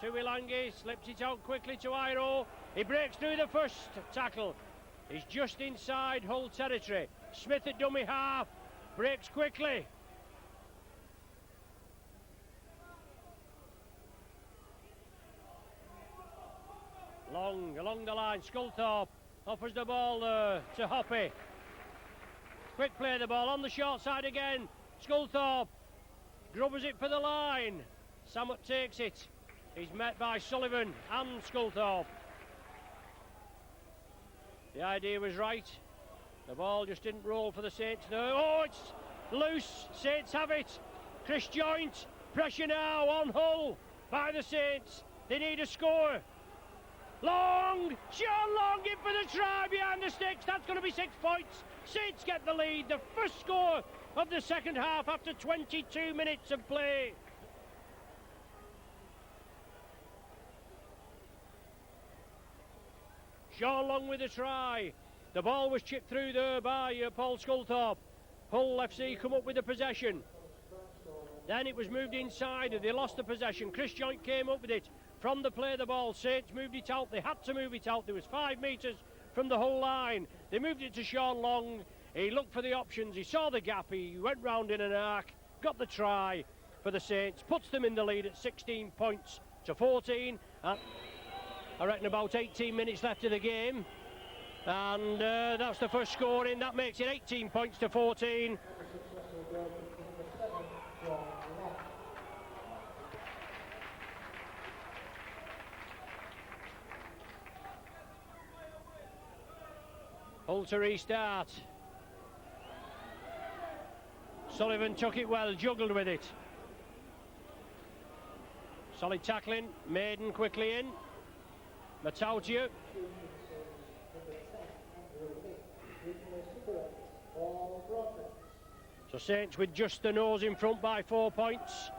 S1: Tuilangi slips it out quickly to Iro. He breaks through the first tackle. He's just inside Hull territory. Smith at dummy half. Breaks quickly. Long along the line. Sculthorpe offers the ball to Hoppy. Quick play the ball on the short side again. Sculthorpe grubbers it for the line. Samut takes it. He's met by Sullivan and Sculthorpe. The idea was right. The ball just didn't roll for the Saints there. Oh, it's loose. Saints have it. Chris Joint. Pressure now on Hull by the Saints. They need a score. Long, Sean Long in for the try behind the sticks. That's going to be 6 points. Saints get the lead. The first score of the second half after 22 minutes of play. Sean Long with a try. The ball was chipped through there by Paul Sculthorpe. Hull FC come up with the possession. Then it was moved inside. They lost the possession. Chris Joint came up with it. From the play of the ball, Saints moved it out. They had to move it out. There was 5 metres from the Hull line. They moved it to Sean Long. He looked for the options. He saw the gap. He went round in an arc. Got the try for the Saints. Puts them in the lead at 16 points to 14. I reckon about 18 minutes left of the game. And that's the first score in. That makes it 18 points to 14. Hull to restart. Sullivan took it well, juggled with it. Solid tackling. Maiden quickly in. Matautia. So Saints with just the nose in front by 4 points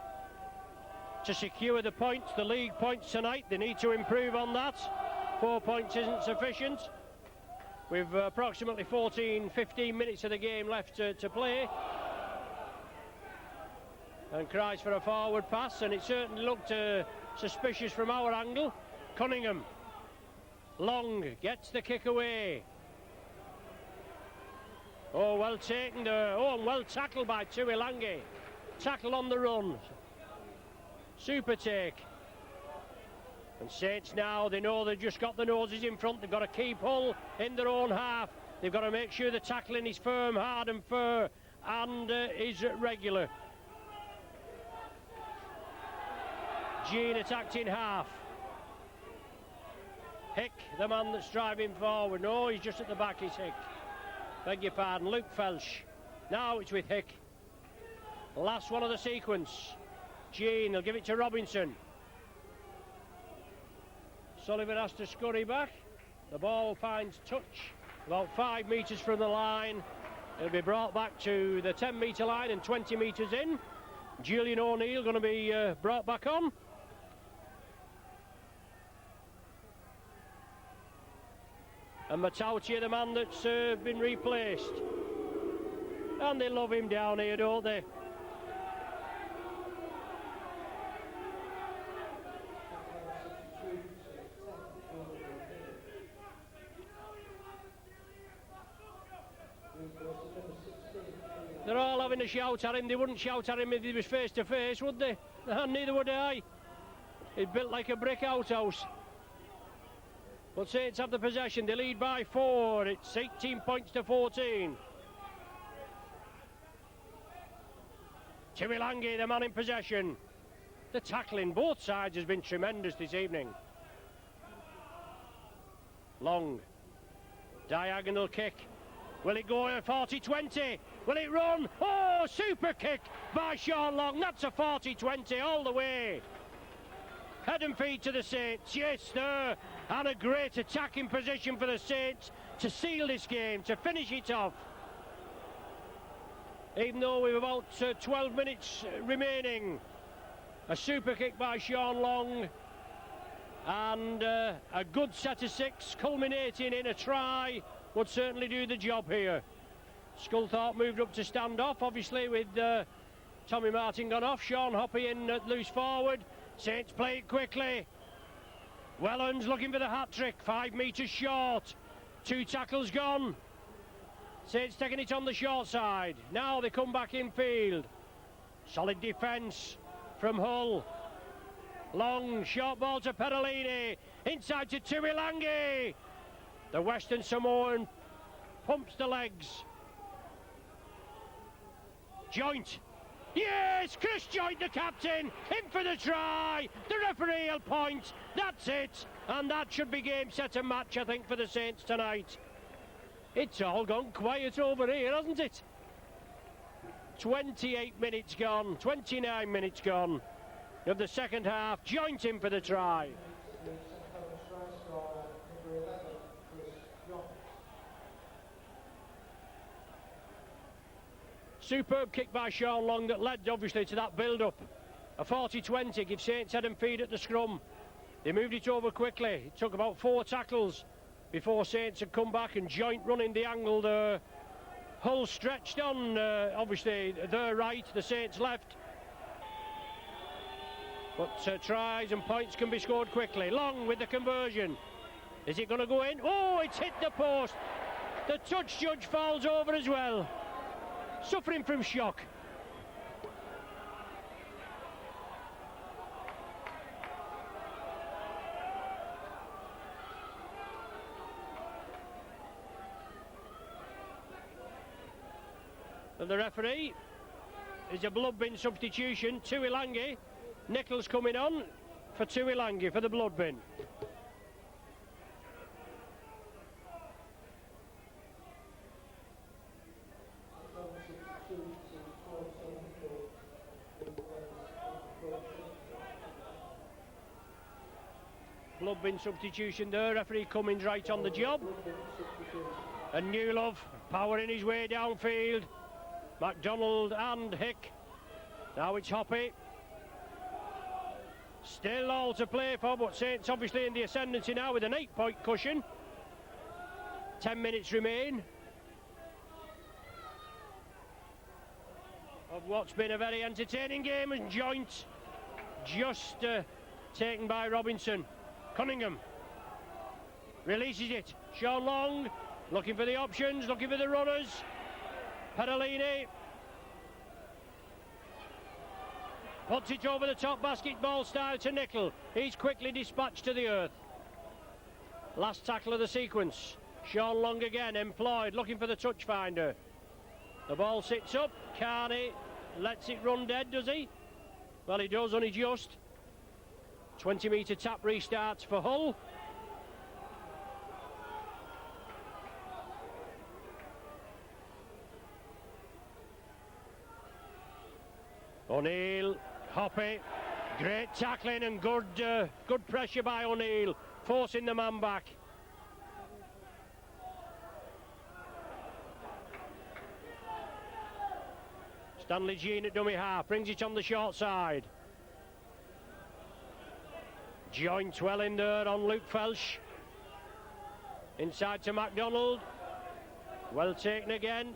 S1: to secure the points, the league points tonight. They need to improve on that. 4 points isn't sufficient. With approximately 14-15 minutes of the game left to play. And cries for a forward pass, and it certainly looked suspicious from our angle. Cunningham. Long gets the kick away. Oh, well taken there. Oh, and well tackled by Tuilangi. tackle on the run. Super take. And Saints now, they know they've just got the noses in front. They've got to keep Hull in their own half. They've got to make sure the tackling is firm, hard and fair, and is regular. Jean attacked in half. Hick, the man that's driving forward. No, he's just at the back, he's Hick. Beg your pardon, Luke Felsh. Now it's with Hick. Last one of the sequence. Jean, they'll give it to Robinson. Sullivan has to scurry back. The ball finds touch about 5 metres from the line. It'll be brought back to the 10-metre line and 20 metres in. Julian O'Neill going to be brought back on. And Matautia, the man that's been replaced. And they love him down here, don't they? They're all having a shout at him. They wouldn't shout at him if he was face to face, would they? And neither would I. He's built like a brick outhouse. But Saints have the possession. They lead by 4. It's 18 points to 14. Tuilangi, the man in possession. The tackling both sides has been tremendous this evening. Long. Diagonal kick. Will it go a 40-20? Will it run? Oh, super kick by Sean Long. That's a 40-20 all the way. Head and feet to the Saints. Yes, there. And a great attacking position for the Saints to seal this game, to finish it off. Even though we've about 12 minutes remaining. A super kick by Sean Long. And a good set of 6 culminating in a try would certainly do the job here. Sculthorpe moved up to stand off, obviously, with Tommy Martin gone off. Sean Hoppy in loose forward. Saints play it quickly. Wellens looking for the hat-trick. 5 metres short. 2 tackles gone. Saints taking it on the short side. Now they come back in field. Solid defence from Hull. Long, short ball to Perolini. Inside to Tuilangi. The Western Samoan pumps the legs. Joint. Yes, Chris Joint, the captain, in for the try. The referee will point. That's it. And that should be game, set and match, I think, for the Saints tonight. It's all gone quiet over here, hasn't it? 28 minutes gone, 29 minutes gone of the second half. Joint in for the try. Superb kick by Sean Long that led obviously to that build-up. A 40-20 gives Saints head and feet at the scrum. They moved it over quickly. It took about 4 tackles before Saints had come back, and Joint running the angle there. Hull stretched on, obviously their right, the Saints left. But tries and points can be scored quickly. Long with the conversion. Is it going to go in? Oh, it's hit the post. The touch judge falls over as well. Suffering from shock. And the referee is a blood bin substitution. Tuilangi. Nichols coming on for Tuilangi for the blood bin. Blood bin substitution there. Referee Cummins right on the job. And Newlove powering his way downfield. MacDonald and Hick. Now it's Hoppy. Still all to play for, but Saints obviously in the ascendancy now with an 8-point cushion. 10 minutes remain of what's been a very entertaining game, and Joint just taken by Robinson. Cunningham releases it. Sean Long looking for the options, looking for the runners. Perolini. puts it over the top basketball style to Nickel. He's quickly dispatched to the earth. Last tackle of the sequence. Sean Long again, employed, looking for the touch finder. The ball sits up. Carney lets it run dead, does he? Well, he does, only just. 20-metre tap restarts for Hull. O'Neill, Hoppy, great tackling and good pressure by O'Neill, forcing the man back. Stanley Jean at dummy half, brings it on the short side. Joint well in there on Luke Felsh. Inside to MacDonald. Well taken again.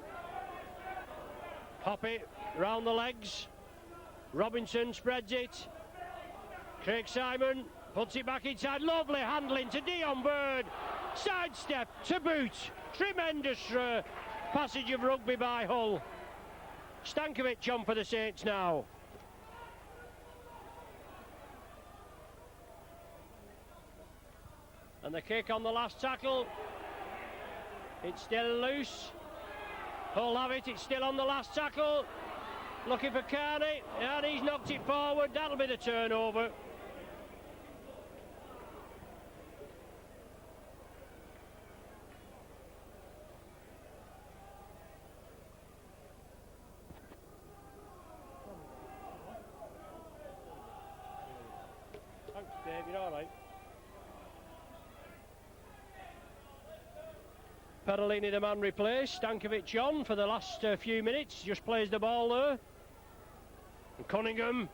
S1: Hoppy round the legs. Robinson spreads it. Craig Simon puts it back inside. Lovely handling to Dion Bird. Sidestep to boot. Tremendous passage of rugby by Hull. Stankovic on for the Saints now. And the kick on the last tackle. It's still loose. Hull have it. It's still on the last tackle. Looking for Carney, and he's knocked it forward. That'll be the turnover. Thanks, Dave, you're all right. Perolini, the man replaced. Stankovic on for the last few minutes. Just plays the ball there. And Cunningham,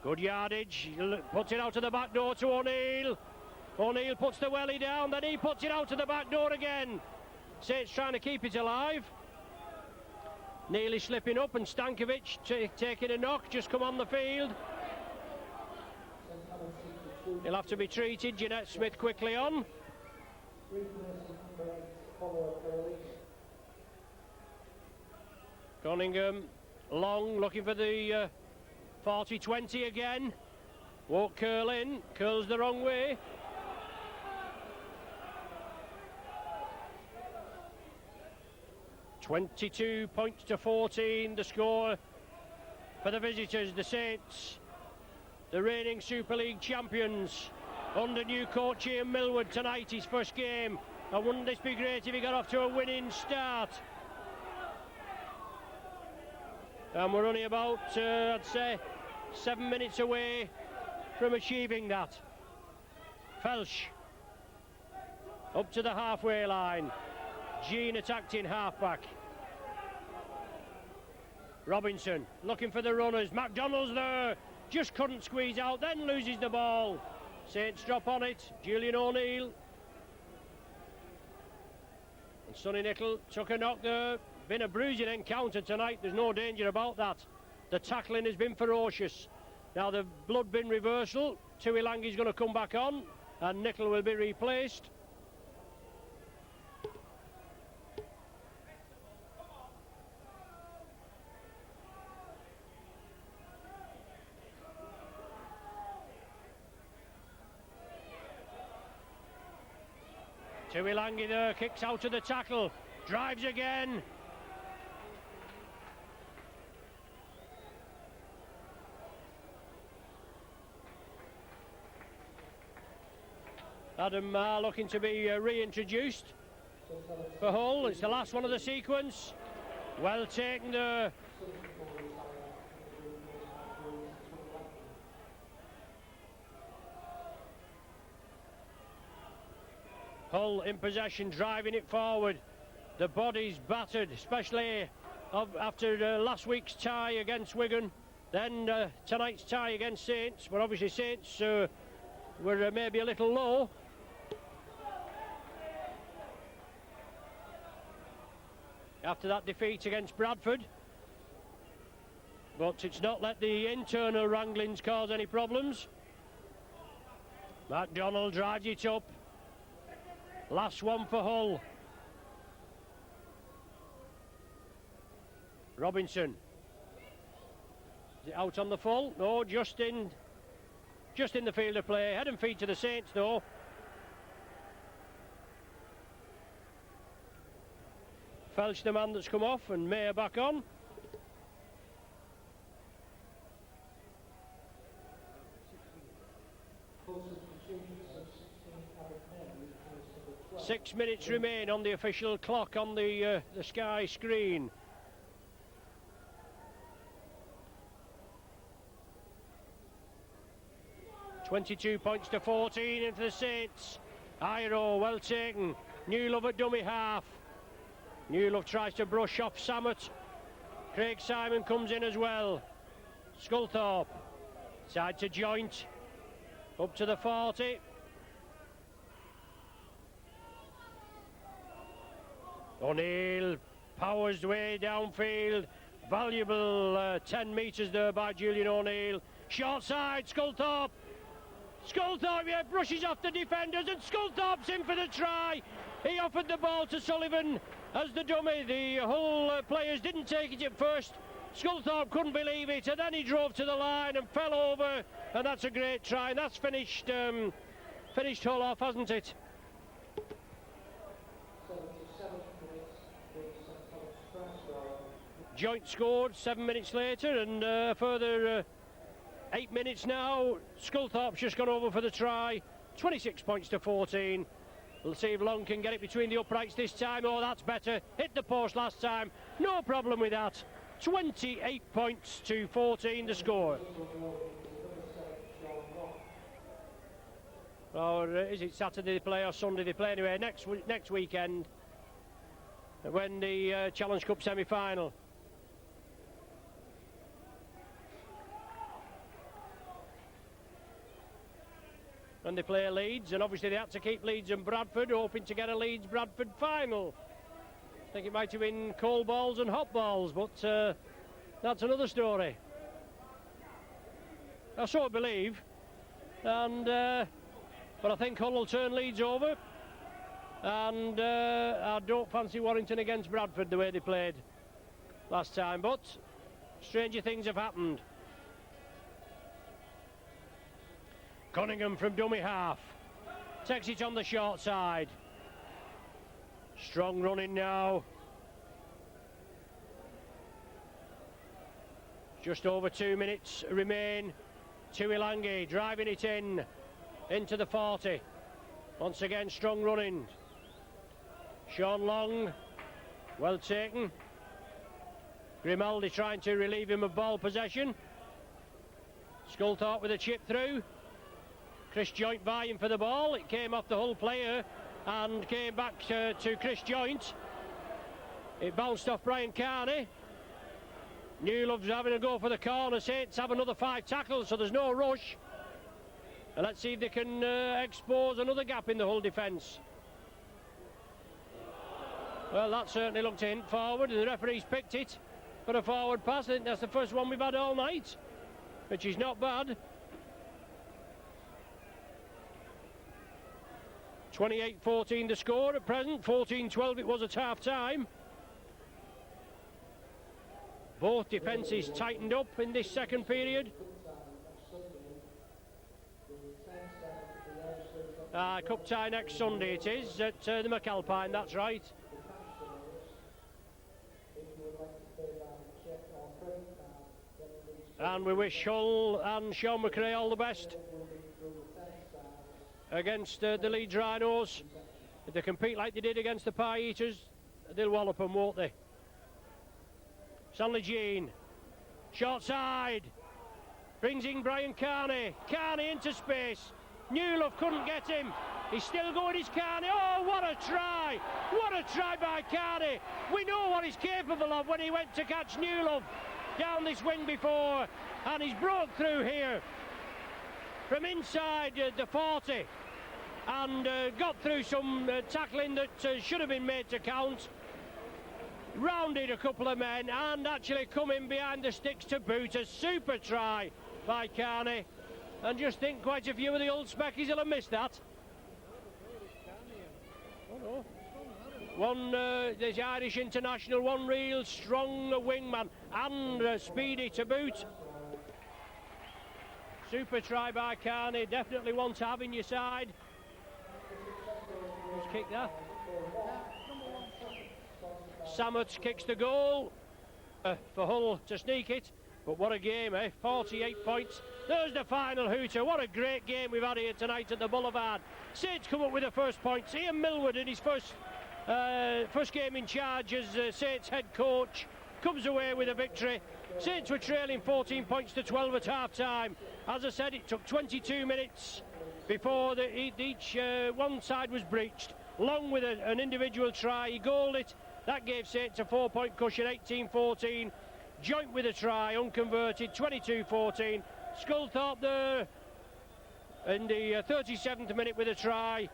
S1: good yardage, he puts it out to the back door to O'Neill. O'Neill puts the welly down, then he puts it out to the back door again. Saints trying to keep it alive. Nearly slipping up, and Stankovic taking a knock, just come on the field. He'll have to be treated. Jeanette Smith quickly on. Cunningham, Long looking for the 40-20 again. Won't curl in, curls the wrong way. $22 points to 14, the score for the visitors, the Saints, the reigning Super League champions, under new coach Ian Millward tonight, his first game. And wouldn't this be great if he got off to a winning start? And we're only about, I'd say, 7 minutes away from achieving that. Felsh up to the halfway line. Jean attacked in halfback. Robinson looking for the runners. MacDonald's there, just couldn't squeeze out, then loses the ball. Saints drop on it. Julian O'Neill. And Sonny Nickel took a knock there. Been a bruising encounter tonight, there's no danger about that. The tackling has been ferocious. Now the blood bin reversal. Tuilangi's going to come back on, and Nickel will be replaced. Tuilangi there, kicks out of the tackle, drives again. Adam Marr looking to be reintroduced for Hull. It's the last one of the sequence. Well taken there. Hull in possession, driving it forward. The body's battered, especially after last week's tie against Wigan. Then tonight's tie against Saints. But obviously Saints were maybe a little low. After that defeat against Bradford. But it's not let the internal wranglings cause any problems. MacDonald drives it up. Last one for Hull. Robinson. Is it out on the full? No, just in the field of play. Head and feet to the Saints though. Felch the man that's come off, and Mayer back on. Six minutes remain on the official clock on the Sky screen. $22 points to 14 into the Saints. Iro, well taken. Newlove at dummy half. Newlove tries to brush off Samet. Craig Simon comes in as well. Sculthorpe, side to Joint, up to the 40. O'Neill powers way downfield. Valuable 10 metres there by Julian O'Neill. Short side, Sculthorpe. Sculthorpe, yeah, brushes off the defenders, and Sculthorpe's in for the try. He offered the ball to Sullivan as the dummy. The Hull players didn't take it at first. Sculthorpe couldn't believe it, and then he drove to the line and fell over, and that's a great try, and that's finished Hull off, hasn't it? Joint scored 7 minutes later, and further 8 minutes now. Sculthorpe's just gone over for the try. 26 points to 14. We'll see if Long can get it between the uprights this time. Oh, that's better. Hit the post last time. No problem with that. 28 points to 14 the score. Or is it Saturday they play or Sunday they play? Anyway, next weekend when the Challenge Cup semi-final. And they play Leeds, and obviously they had to keep Leeds and Bradford, hoping to get a Leeds-Bradford final. I think it might have been cold balls and hot balls, but that's another story. I sort of believe, and but I think Hull will turn Leeds over, and I don't fancy Warrington against Bradford the way they played last time, but stranger things have happened. Cunningham from dummy half takes it on the short side. Strong running now. Just over 2 minutes remain. Tuilangi driving it into the 40. Once again, strong running. Sean Long, well taken. Grimaldi trying to relieve him of ball possession. Sculthorpe with a chip through. Chris Joint vying for the ball. It came off the Hull player and came back to Chris Joint. It bounced off Brian Carney. Newlove's having a go for the corner. Saints have another 5 tackles, so there's no rush. And let's see if they can expose another gap in the Hull defence. Well, that certainly looked a hint forward, and the referee's picked it for a forward pass. I think that's the first one we've had all night, which is not bad. 28-14 the score at present. 14-12 it was at half time. Both defences tightened up in this second period. Cup tie next Sunday it is at the McAlpine, that's right. And we wish Hull and Sean McRae all the best against the Leeds Rhinos. If they compete like they did against the Pie Eaters, they'll wallop them, won't they? Stanley Jean, short side, brings in Brian Carney. Carney into space. Newlove couldn't get him. He's still going, his Carney. Oh, what a try! What a try by Carney! We know what he's capable of when he went to catch Newlove down this wing before, and he's broke through here from inside the 40 and got through some tackling that should have been made to count. Rounded a couple of men and actually come in behind the sticks to boot. A super try by Carney, and just think quite a few of the old speckies will have missed that. Oh no. One, there's Irish international, one real strong wingman and speedy to boot. Super try by Carney, definitely one to have in your side. Who's kicked that? Samet kicks the goal for Hull to sneak it. But what a game, eh? 48 points. There's the final hooter. What a great game we've had here tonight at the Boulevard. Saints come up with the first points. Ian Millward in his first game in charge as Saints head coach comes away with a victory. Saints were trailing 14 points to 12 at half time. As I said, it took 22 minutes before each one side was breached. Long with an individual try, he goaled it. That gave Saints a 4-point cushion, 18-14. Joint with a try, unconverted, 22-14. Sculthorpe there in the 37th minute with a try.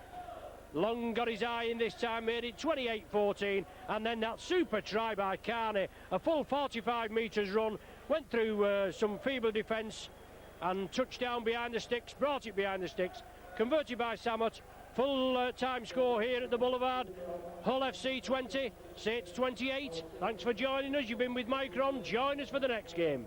S1: Long got his eye in this time, made it 28-14, and then that super try by Carney, a full 45 metres run, went through some feeble defence and touched down behind the sticks, brought it behind the sticks, converted by Samet. Full time score here at the Boulevard. Hull FC 20, Saints 28. Thanks for joining us. You've been with Micron. Join us for the next game.